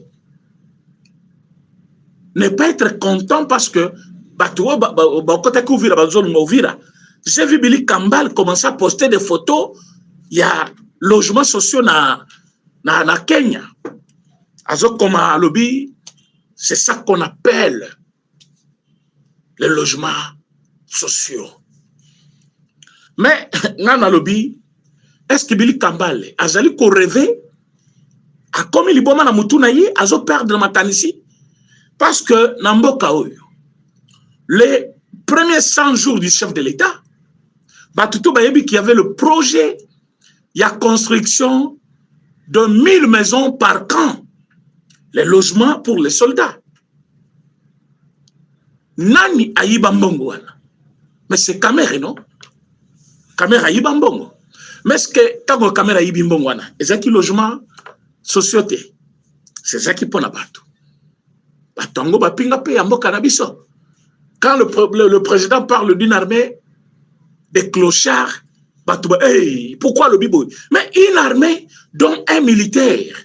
ne pas être content parce que Bato, Bakotaku Vira, Bazol Movira, j'ai vu Billy Kambal commencer à poster des photos, il y a logements sociaux na Kenya. Azo Koma Lobby, c'est ça qu'on appelle les logements sociaux. Mais, Nana Lobby, est-ce que Billy Kambale, Azali ko rêvé, a comme il na mutunayi, azo perdre matanisi, parce que Namboka Oyo, les premiers 100 jours du chef de l'État, Batuto Bayebi qui avait le projet, il y a construction de 1000 maisons par camp, les logements pour les soldats. Nani Aïba Mbongo, mais c'est Kamere, non? Kamera Ibambongo. Mais est-ce que quand Kamera Ibambongo, c'est qui logement société? C'est ça qui pose la bateau. Batongo Bapinga Pe Ambo Kanabiso. Quand le président parle d'une armée des clochards, hey, pourquoi le Bibo? Mais une armée dont un militaire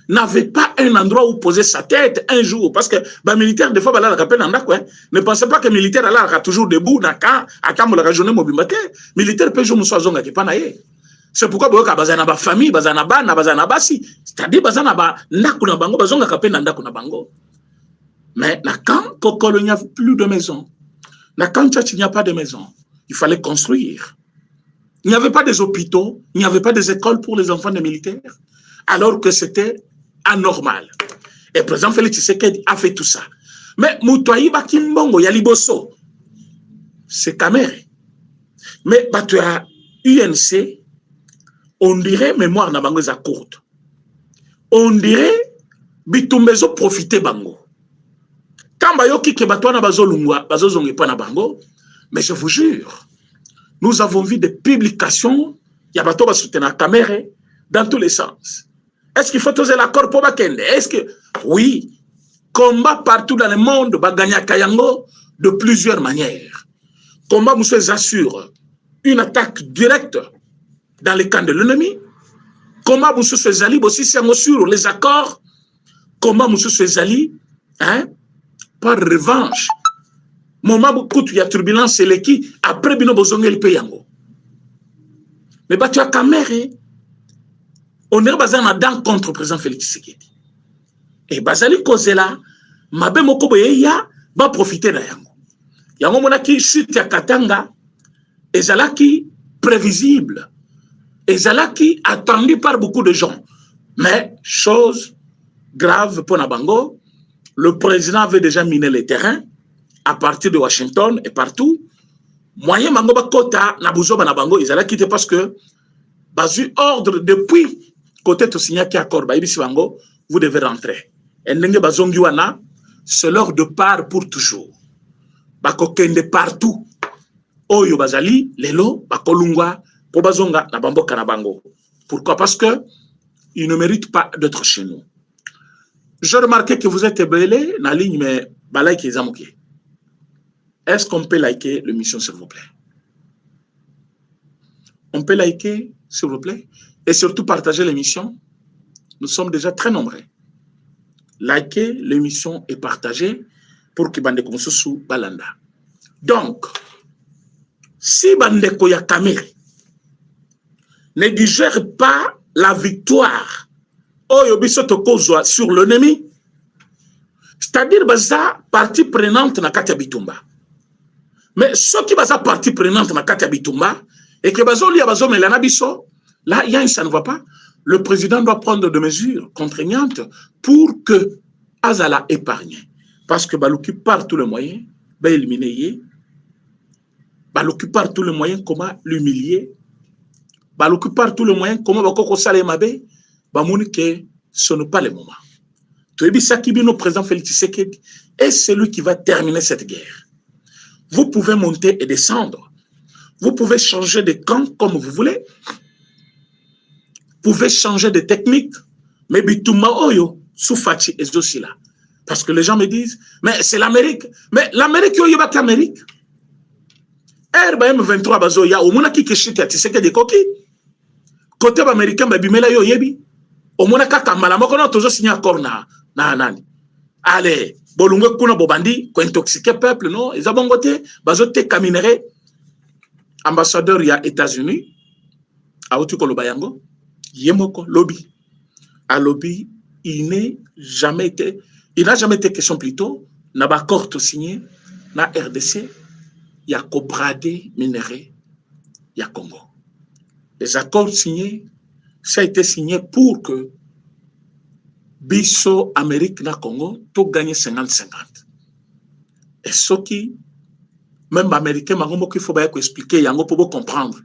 n'avait pas un endroit où poser sa tête un jour. Parce que les militaires, des fois, ne pensez pas que les militaires sont toujours debout. Militaire peut jouer c'est pourquoi il y a une famille, il y a une basi. C'est-à-dire qu'il y a une mais quand il n'y a plus de maison, quand il n'y a pas de maison, il fallait construire. Il n'y avait pas des hôpitaux, il n'y avait pas des écoles pour les enfants des militaires, alors que c'était anormal. Et le président Félix Tshisekedi a fait tout ça. Mais Moutouaï Bakimbongo, Yaliboso, c'est Kamere. Mais tu as UNC, on dirait mémoire na bango za courte. On dirait Bitumbezo profiter bango. Quand bayoki ke batwana bazolungwa, bazozonge pa na bango, Mais je vous jure, nous avons vu des publications, il y a bateau soutenir la caméra dans tous les sens. Est-ce qu'il faut oser l'accord pour Bakende? Est-ce que oui, combat partout dans le monde, Baganya Kayango de plusieurs manières. Combat monsieur assure une attaque directe dans les camps de l'ennemi. Comment monsieur Zali aussi sur les accords? Comment monsieur Zali, hein, par revanche, moment où il y a turbulence, c'est l'équipe après bino bozongé le payango. Mais bah tu as caméra. On est basé en dent contre le président Félix Tshisekedi. Et Bazali Kozela, Mabe Mokoboyeya, va profiter de Yango. Yango monaki chute ya Katanga, et Zalaki prévisible, et Zalaki attendu par beaucoup de gens. Mais, chose grave pour Nabango, le président avait déjà miné les terrains à partir de Washington et partout. Moyen Bango Bakota, Nabouzo Banabango, ils allaient quitter parce que, basu ordre depuis côté to signer qui accord, vous devez rentrer. Et Nenge Bazongiwana, c'est leur de part pour toujours. Bakokende partout. Oyo Bazali, Lelo, Bakolungwa, Pobazonga, Nabambo Kanabango. Pourquoi? Parce que ils ne méritent pas d'être chez nous. Je remarquais que vous êtes belé, na ligne, mais balai qui est. Est-ce qu'on peut liker l'émission, s'il vous plaît? On peut liker, s'il vous plaît? Et surtout partager l'émission. Nous sommes déjà très nombreux. Likez l'émission et partagez pour que Bandeko Moussousou balanda. Donc, si Bandeko Yakamiri ne digère pas la victoire sur l'ennemi, c'est-à-dire ça partie prenante na Katia Bitumba. Mais ce qui va partie prenante na Katia Bitumba et que bazoli a bazo melana biso, là ça ne va pas. Le président doit prendre des mesures contraignantes pour que Azala épargne. Parce que Balouki par tous les moyens, va éliminer. Balouki par tous les moyens, comment l'humilier. Balouki par tous les moyens, comment Bakoko Salemabe, Bamouni que ce n'est pas le moment. Toebi Sakibino, président Félix Tshisekedi, est celui qui va terminer cette guerre. Vous pouvez monter et descendre. Vous pouvez changer de camp comme vous voulez. Vous pouvez changer de technique. Mais Bitouma Oyo, Soufati et aussi là. Parce que les gens me disent, mais c'est l'Amérique. Mais l'Amérique, il n'y a pas qu'Amérique. M23 Bazoya, au moins qui keshite à Tshisekedi Koki. Côté américain, Bimela Yo Yebi. Au moins kaka malamoko na tozo signé accord na nani. Allez, bolungo kuna bobandi, ko intoxiquer peuple non, ils abongote, bazote kaminere. Ambassadeur ya États-Unis, a outu ko lobayango, yemoko lobby. À lobby, il n'a jamais été question plutôt, n'a pas accord signé, na RDC, il y a cobradé minéré, il y a Congo. Les accords signés, ça a été signé pour que Bisso, Amérique, na Congo, tout gagne 50-50. Et ce qui, même Américains, il faut expliquer, il y a pour comprendre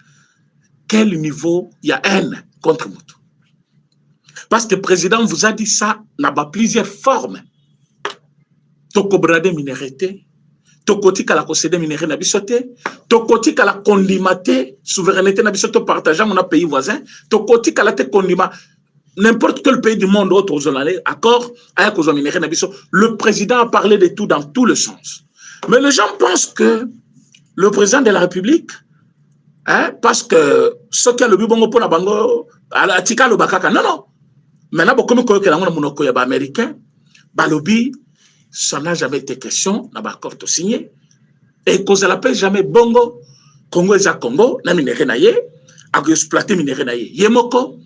quel niveau il y a haine contre nous. Parce que le président vous a dit ça, n'a pas plusieurs formes. Toko brade minérité, toko tika la concédé minéré na bisoté, toko tika la condimaté, souveraineté na bisoté partageant mon pays voisin, toko tika la te condima, n'importe quel pays du monde autre aux accord, avec aux minéré na bisoté. Le président a parlé de tout dans tout le sens. Mais les gens pensent que le président de la République, hein, parce que ce qui a le bibongo pour la bango, à tika le bakaka, non, non. Maintenant, comme on a américain, Balobi, ça n'a jamais été question, n'a pas accord signé. Et qu'on ne l'appelle jamais Bongo, Congo et Congo, n'a minéré naïe, a exploité minéré naïe. Yemoko,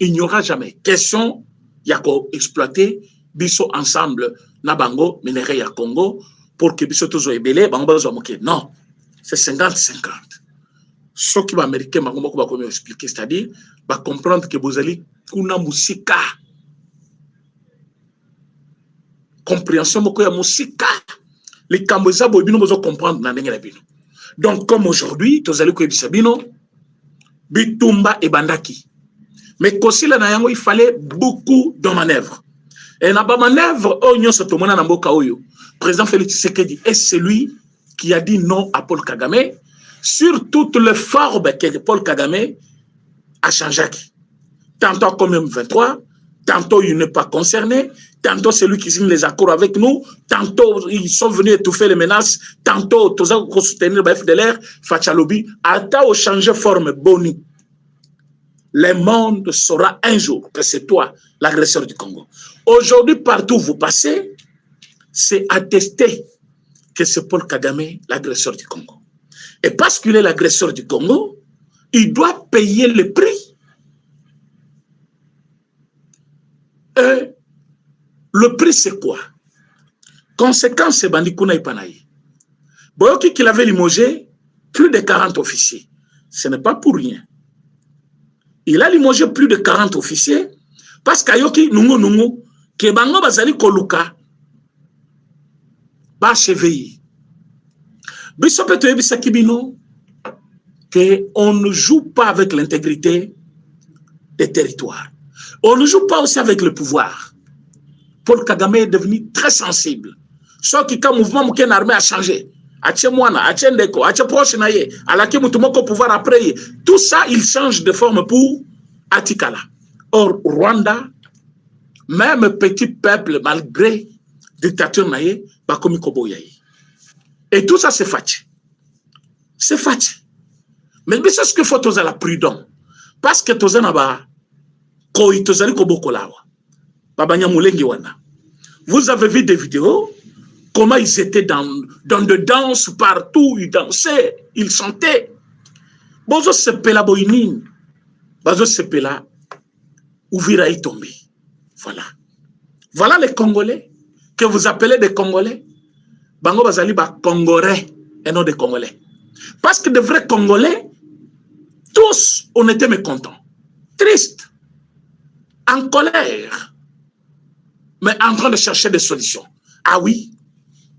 il n'y aura jamais question, il y a qu'à exploiter, biso ensemble, n'a bango, minéré ya Congo, pour que biso tozo ebele, bango bazo moké. Non, c'est 50-50. Ce qui va américain, bango va comme expliquer, c'est-à-dire, va comprendre que vous allez kuna musika compréhension moko ya musika les kamboza boybino bozo comprendre na ndenge na bino. Donc comme aujourd'hui tozali ko ebisa bino Bitumba et Bandaki, mais kosila na yango il fallait beaucoup de manœuvres et na ba manœuvre o nyoso to mona na mboka oyo président Félix Tshisekedi est celui qui a dit non à Paul Kagame sur toutes les formes que Paul Kagame a changé. Tantôt comme M23, tantôt il n'est pas concerné, tantôt c'est lui qui signe les accords avec nous, tantôt ils sont venus étouffer les menaces, tantôt tous ont soutenir le FDLR, Fachalobi, attends au changer forme boni. Le monde saura un jour que c'est toi l'agresseur du Congo. Aujourd'hui, partout où vous passez, c'est attesté que c'est Paul Kagame l'agresseur du Congo. Et parce qu'il est l'agresseur du Congo, il doit payer le prix. Et le prix, c'est quoi? Conséquence, c'est Bandikuna Ipanaï. Boyoki qu'il avait limogé plus de 40 officiers. Ce n'est pas pour rien. Il a limogé plus de 40 officiers parce qu'Ayoki Nungu, que Bango Bazali Koluka, ba cheville. Bisopete Bisakibino, qu'on ne joue pas avec l'intégrité des territoires. On ne joue pas aussi avec le pouvoir. Paul Kagame est devenu très sensible. Sauf que quand le mouvement de l'armée a changé, pouvoir après, tout ça, il change de forme pour Atikala. Or, Rwanda, même petit peuple, malgré dictature naïe, bakomi kobo yaï. Et tout ça, c'est fatigué. C'est fatigué. Mais c'est ce qu'il faut tous à la prudence. Parce que tous vous avez vu des vidéos, comment ils étaient dans de danses partout, ils dansaient, ils chantaient. Bozo sepela boinin, bozo sepela, Ouvira est tombé. Voilà. Voilà les Congolais, que vous appelez des Congolais. Bango bazali ba Congolais et non des Congolais. Parce que de vrais Congolais, tous, on était mécontents, tristes, en colère, mais en train de chercher des solutions. Ah oui,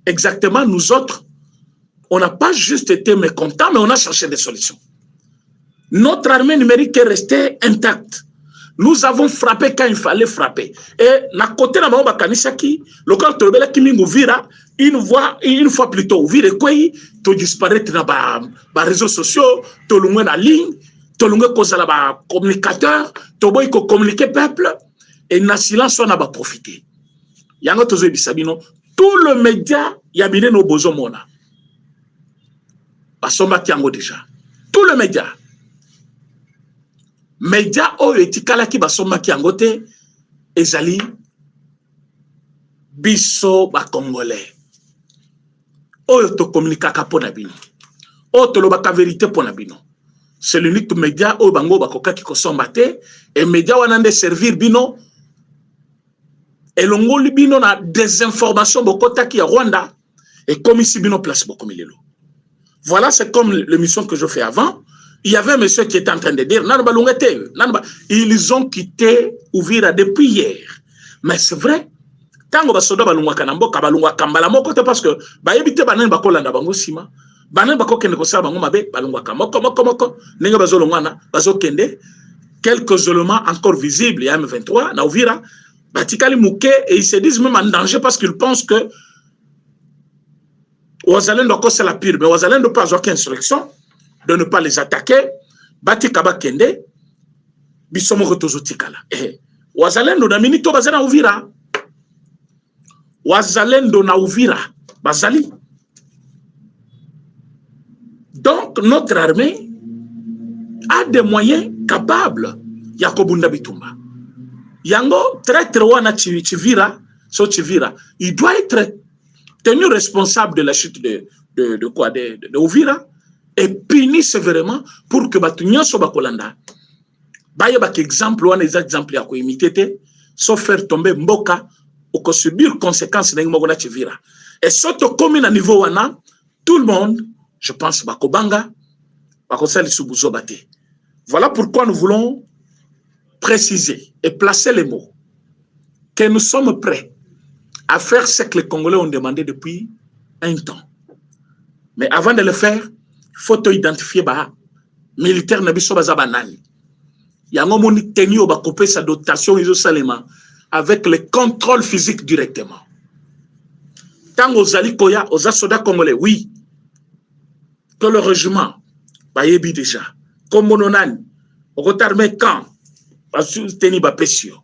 exactement, nous autres, on n'a pas juste été mécontents, mais on a cherché des solutions. Notre armée numérique est restée intacte. Nous avons frappé quand il fallait frapper. Et na côté de Maomba Kanisaki, le corps de Bela Kimingo Vira, une fois plus tôt, Vira Kwei, tu disparaître dans les réseaux sociaux, tu l'as en ligne, tu l'as cause la communicateur, tu l'as communiquer peuple, et na silence on a profité. Yango tozo bisabino, tout le média yabine no bozo mona. Basomba kiango déjà. Tout le média. Média oyo etikala ki basomba kiango te ezali biso ba congolais. Oyo to communiquaka pona bino. Oyo to lobaka vérité pona bino. C'est l'unique média oyo bango bakoka ki kosomba te et média wana nde servir bino et longoli bino na désinformation bokota ki ya Rwanda et comme ici bino place bokomilelo. Voilà, c'est comme l'émission que je fais avant. Il y avait un monsieur qui était en train de dire ils ont quitté Uvira depuis hier. Mais c'est vrai. Tango basoda balungwa kanambo kabalungwa kambala moko te parce que ba yebite banen bakolanda bango sima. Banen bakokende kosala bango mabe balungwa moko ninga bazolongwana bazokende quelques éléments encore visibles il y a M23 na Uvira batikali muke et ils se disent même en danger parce qu'ils pensent que Wazalendo c'est la pire mais Wazalendo pas aucune instruction de ne pas les attaquer, batikaba kende, bisomo rotozo tikala. Wazalendo na minito bazana Uvira. Wazalendo na Uvira, bazali. Donc notre armée a des moyens capables. Yakobunda Bitumba. Yango traître wana Chivira, so Chivira, il doit être tenu responsable de la chute de quoi de Uvira. Et puni sévèrement pour que Batunyan soit Bakolanda. Baye bak exemple, ou un exemple ya ko imiter, sauf faire tomber Mboka ou que subir conséquences d'un Mogona Chivira. Et surtout comme à niveau wana, tout le monde, je pense, Bakobanga, Bakosali Subuzo Bate. Voilà pourquoi nous voulons préciser et placer les mots que nous sommes prêts à faire ce que les Congolais ont demandé depuis un temps. Mais avant de le faire, il faut identifier les militaires nabiso bazabanani. Yango moni tenu ba couper sa dotation isosalement avec le contrôle physique directement. Tango zali koya aux soldats congolais, oui, que le régiment, bayebi déjà, comme mononani, au armé quand, parce que teni ba pesio.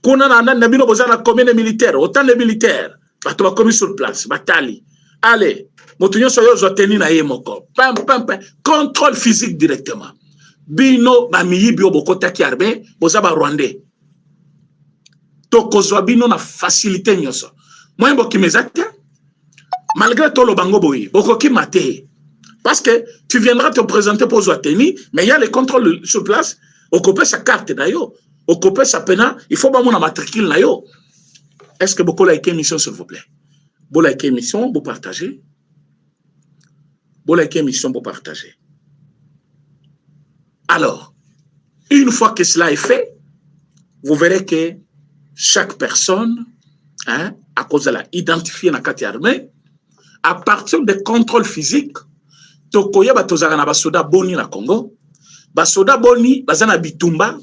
Kuna na bino bozana combien de militaires, autant de militaires, bato ba commis sur place, batali. Allez, motunyo soyo zo teni na yemoko. Pam pam pam, contrôle physique directement. Bino ba miyibi obokota ki armé, bozaba rwandais. Tokozwa bino na facilité nyoso. Moi mboki mezate, malgré tout le bango boyi, bokoki mate. Parce que tu viendras te présenter pour Zouateni, mais il y a les contrôles sur place, occuper sa carte d'ailleurs, occuper sa pena, il faut pas mon matricule d'ailleurs. Est-ce que beaucoup like émission s'il vous plaît? Vous like émission, vous partagez. Vous like émission, vous partagez. Alors, une fois que cela est fait, vous verrez que chaque personne, hein, à cause de la identifier dans la carte armée, à partir des contrôles physiques, tokoya batozaka na basoda boni na Congo, basoda boni bazana bitumba,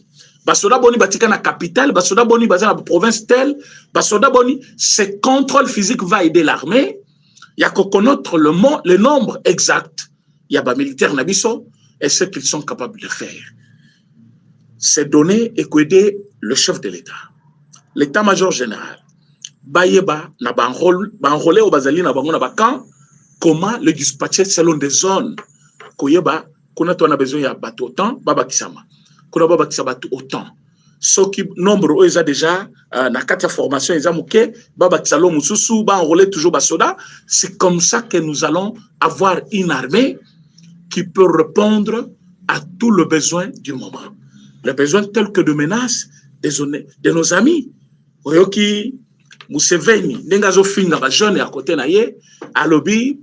basoda boni batika na capitale, basoda boni bazana province telle, basoda boni, ce contrôle physique va aider l'armée. Il y a qu'on connaître le nombre exact. Il y a des militaires nabiso et ce qu'ils sont capables de faire. C'est donner et aider le chef de l'État, l'état-major général. Bayeba na banrolé au bazali na bango na bakan. Comment le dispatcher selon des zones? Koyeba, qu'on a besoin de bateau autant, baba kisama. Qu'on a baba kisama autant. Ce qui nombre ils a déjà na quatre formations ils a mouké, baba kisalo mususu, ba enrôler toujours basoda. C'est comme ça que nous allons avoir une armée qui peut répondre à tous les besoins du moment. Les besoins tels que de menaces de nos amis. Oyoki Museveni, nengazo finga ba jeune à côté na ye, à lobby.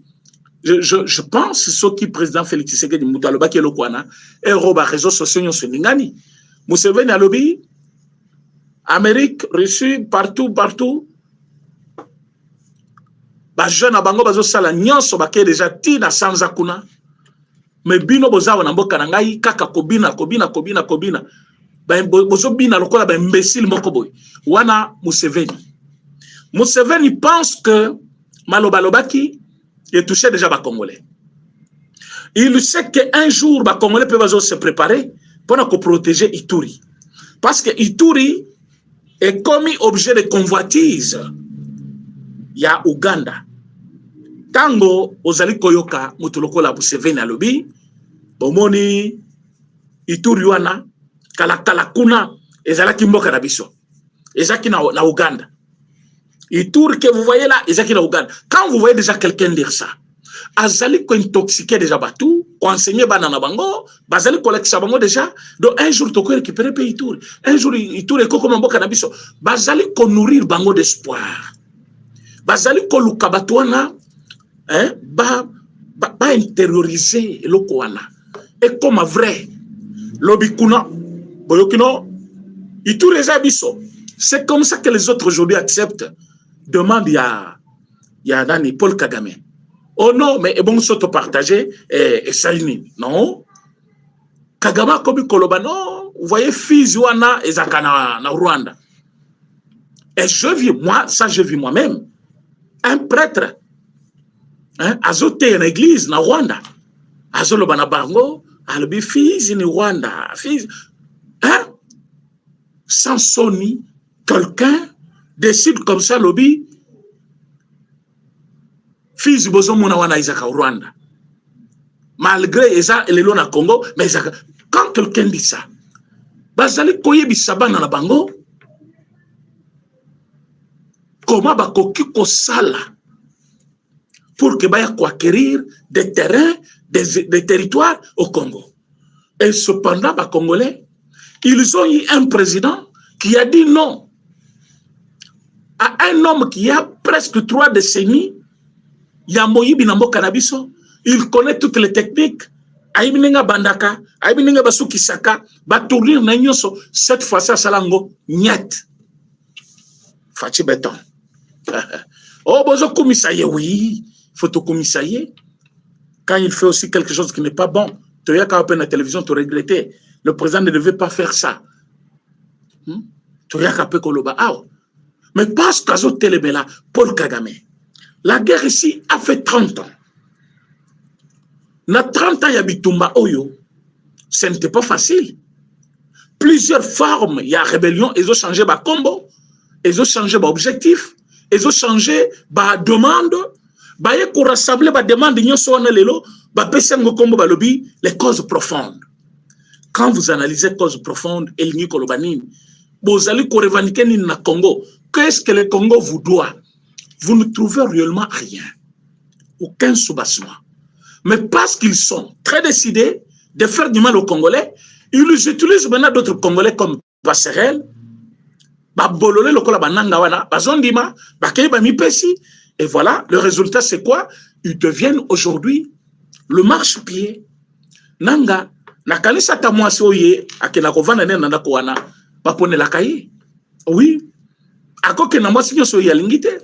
Je pense ce qui président Félix Tshisekedi Mutaloba qui est le Kwana et roba réseaux sociaux sur Ningani. Museveni à lobby, Amérique, Russie, partout. Ba jeune à bango bazo sala nyonso ba ke déjà ti na sanza kuna. Mais bino bozawa na mboka na ngai kaka kobina. Ba bozo bina lokola ba imbécile moko boy. Wana Museveni pense que Malobalobaki est touché déjà par Congolais. Il sait qu'un jour, les Congolais peuvent se préparer pour protéger Ituri. Parce que Ituri est commis objet de convoitise. Il y a Ouganda. Tango, Ozali Koyoka, Mutuloko la Museveni à lobby, Bomoni, Ituri wana, Kalakuna, Ezalaki Mboka Nabiso. Ezaki na Ouganda. Et tout que vous voyez là, quand vous voyez déjà quelqu'un dire ça, Azali ko intoxiqué déjà batou, ko enseigner banana bango, bazali collecte bango déjà, donc un jour to ko récupérer pays tour, un jour il tour ko comme mboka na biso, bazali ko nourrir bango d'espoir. Bazali ko luka batwana, hein, ba intérioriser loko wana. Et comme vrai, lobikuna, boyokino, il tour les abisso. C'est comme ça que les autres aujourd'hui acceptent. Demande il y a Nani Paul Kagame. Oh non, mais bon, s'auto-partager et salini. Non. Kagame comme Koloba, non. Vous voyez, Fizuana et Zakana na Rwanda. Et je vis, moi, ça je vis moi-même. Un prêtre, hein, azoté une église na Rwanda. Azoloba na Bango, albi Fizi ni Rwanda. Fizi. Hein? Sans soni, quelqu'un décide comme ça, lobby, fils bozo mona wana Isaka au Rwanda. Malgré ça, il est là au Congo, mais quand quelqu'un dit ça, bazali koye bisaba na bango, comment bakoki ko sala pour que baya ko acquérir des terrains, des territoires au Congo. Et cependant, les Congolais, ils ont eu un président qui a dit non à un homme qui a presque 3 décennies, Yamoyi Binambo Kanabiso, il connaît toutes les techniques. Aïbininga Bandaka, Aïbininga Basuki Saka, Batournir Nanyoso, cette fois-ci, Salango, Nyat. Fachi Béton. Oh, Bozo Komissaye, oui, photo Komissaye. Quand il fait aussi quelque chose qui n'est pas bon, tu as qu'à la télévision, tu regrettais. Le président ne devait pas faire ça. Tu as qu'à Koloba. Mais parce qu'à Paul Kagame, la guerre ici a fait 30 ans. Na 30 ans ya bitumba oyo, ce n'était pas facile. Plusieurs formes, il y a rébellion, ils ont changé ba combo, ils ont changé ba objectif, ils ont changé ba demande, ba ye ko rassembler ba demande nyonso wana lelo, ba pesa ngo combo ba lobby les causes profondes. Quand vous analysez causes profondes, el ni kolobanini, bozali ko revendiquer ni na Congo, qu'est-ce que le Congo vous doit? Vous ne trouvez réellement rien. Aucun soubassement. Mais parce qu'ils sont très décidés de faire du mal aux Congolais, ils utilisent maintenant d'autres Congolais comme passerelle, bololé lokola bananga wana, bazondima, bakei bami pesi, et voilà, le résultat c'est quoi? Ils deviennent aujourd'hui le marche-pied. Nanga, nakanisa tamwasi oye, akena kovana nena ndako wana, bapone la kaye. Oui, akoke na mwasi nyoso oye alingite.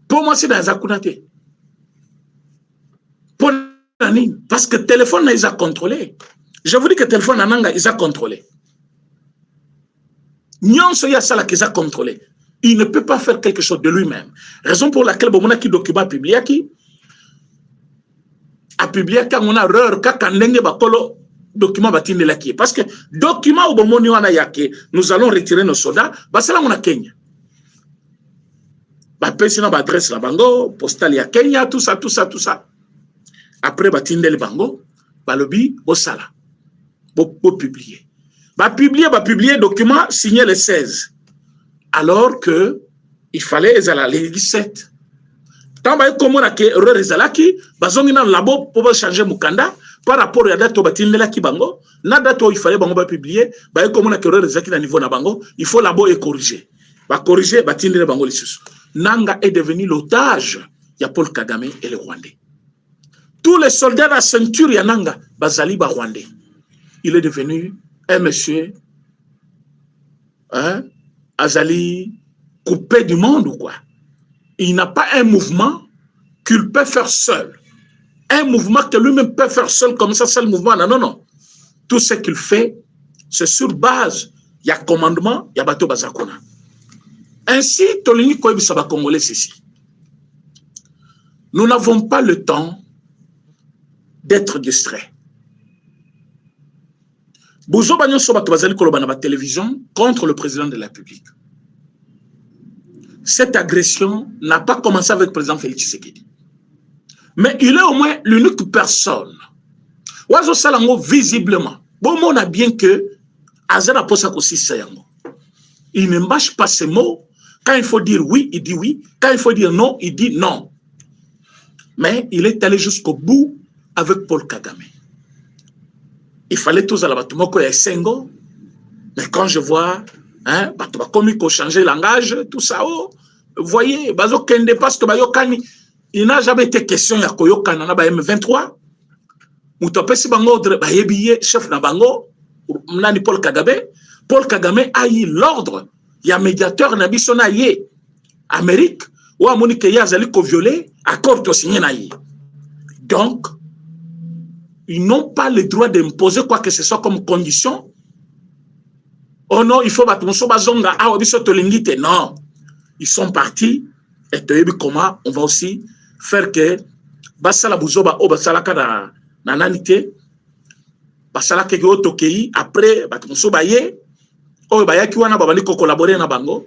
Pour moi c'est dans zakunate. Pour nani? Parce que le téléphone ils a contrôlé. Je vous dis que le téléphone nanga ils a contrôlé. Nyonso ya sala qu'ils a contrôlé. Il ne peut pas faire quelque chose de lui-même. Raison pour laquelle bomona ki document publié qui a publié quand on a erreur ka kandenge bakolo document batinde la qui parce que document au bomoni wana yake nous allons retirer nos soldats basala on a Kenya. Ba pesi na ba adresse la bango postal ya Kenya tout ça. Après batinde le bango balobi bosala bo publier. Va publier document signé le 16. Alors que il fallait les 17. Tant que comme on a que erreur ezalaki, bazongi na labo pour changer mukanda par rapport à date batinde la ki bango, na date il fallait bango ba publier, ba comme on a que erreur ezalaki na niveau na bango, il faut labo et corriger. Ba corriger batinde la bango lisusu. Nanga est devenu l'otage ya Paul Kagame et les Rwandais. Tous les soldats à la ceinture ya Nanga bazali ba Rwandais. Il est devenu un monsieur Azali coupé du monde ou quoi. Il n'a pas un mouvement qu'il peut faire seul. Un mouvement que lui-même peut faire seul comme ça, c'est le mouvement. Non. Tout ce qu'il fait, c'est sur base. Il y a commandement, il y a bateau bazakona. Ainsi, Tolini Koyebi Saba Congolais, ceci. Nous n'avons pas le temps d'être distraits. Bozo Banyo Soba Tobazali Kolobana ba télévision contre le président de la République. Cette agression n'a pas commencé avec le président Félix Tshisekedi. Mais il est au moins l'unique personne. Wazo Salango visiblement. Bon, on a bien que Azana Posako Sisayango. Il ne mâche pas ses mots. Quand il faut dire oui, il dit oui. Quand il faut dire non, il dit non. Mais il est allé jusqu'au bout avec Paul Kagame. Il fallait tous à la Batumoko et Sengo. Mais quand je vois, comme il faut changer langage, tout ça, vous voyez, Bazo Kende parce que Bayokani, il n'a jamais été question de Koyokana na M23. Moutopesi Bango, Bayebiye, chef na Bango, Nani Paul Kagame. Paul Kagame a eu l'ordre. Il y a médiateur Nabisona Ye, Amérique, ou à Monique Yazali ko violé, accord to signé na Ye. Donc, ils n'ont pas le droit d'imposer quoi que ce soit comme condition. Oh non, il faut battre mon sobazonga, ah, non. Ils sont partis, et tu sais comment on va aussi faire que Basala Bouzoba, oh, Basala Kada, Nananite, Basala Kego Tokei, après, battre mon sobaye, oh, Bayaki Wana Babani ko collaborer na Bango,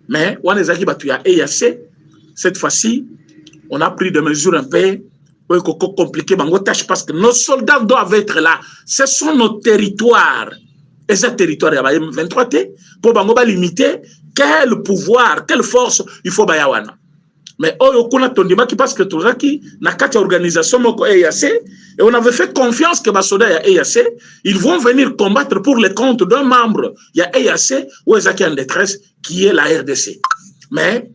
mais Wanezaki Batuya EAC, cette fois-ci, on a pris des mesures un peu. Oui, compliqué, parce que nos soldats doivent être là. Ce sont nos territoires. Et ce territoire, il y a 23 T. Pour limiter, quel pouvoir, quelle force il faut bayawana. Mais on a tondima qui parce que tout ça qui n'a qu'à organisation EAC et on avait fait confiance que Basoda et EAC, ils vont venir combattre pour le compte d'un membre. Il y a EAC ou Ezaki en détresse qui est la RDC. Mais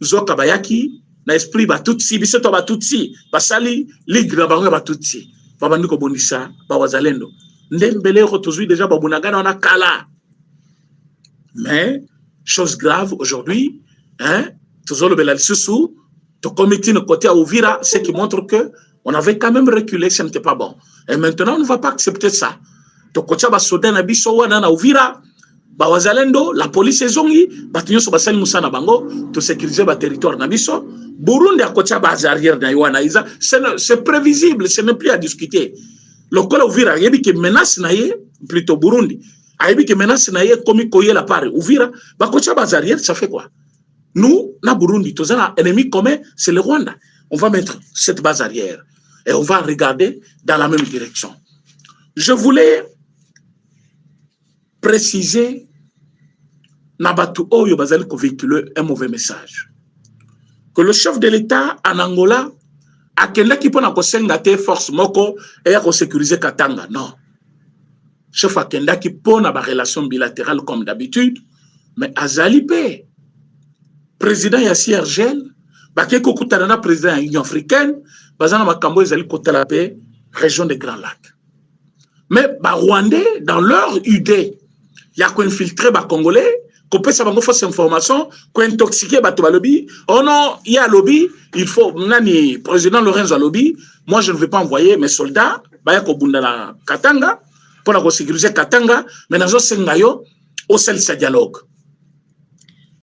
Zoka Bayaki na esprit ba tutsi biseto ba tutsi basali ligue na bango ba tutsi babandi ko bondisa ba wazalendo ndembele ko tozui déjà ba bunagana na kala. Mais chose grave aujourd'hui toujours le belal susu to comité de côté à Uvira, ce qui montre que on avait quand même reculé, ce n'était pas bon. Et maintenant on ne va pas accepter ça. To kocha ba soda na biso wana na Uvira ba wazalendo la police ezongi batinyo so basali musana bango to sécuriser ba territoire na biso Burundi a kocha base arrière na Yoana. C'est prévisible, ce n'est plus à discuter. Le col Ouvira, il y a qui menace naïe, plutôt Burundi. Il y a qui menace naïe, comme il y a la part Ouvira, bah kocha base arrière, ça fait quoi? Nous, na Burundi, tous un ennemi commun, c'est le Rwanda. On va mettre cette base arrière et on va regarder dans la même direction. Je voulais préciser Nabatu Oyo Bazali ko véhiculer un mauvais message. Que le chef de l'État en Angola a quelqu'un qui peut n'a force moko et a sécuriser Katanga. Non. Chef a quelqu'un qui peut avoir une relation bilatérale comme d'habitude, mais Azali P. Président Yassi Argel, Baké Kokutanana, président de l'Union africaine, Bazana Makambo Azali Kotalapé, région des Grands Lacs. Mais les Rwandais, dans leur idée, il y a infiltré les Congolais, qu'on peut savoir fausse information, qu'on intoxiqué les lobby. Oh non, il y a lobby, il faut, Nani, président Lorenzo lobby, moi je ne vais pas envoyer mes soldats, Bayako Bundala Katanga, pour la sécuriser Katanga, mais dans un Sengayo, au sein de ce dialogue.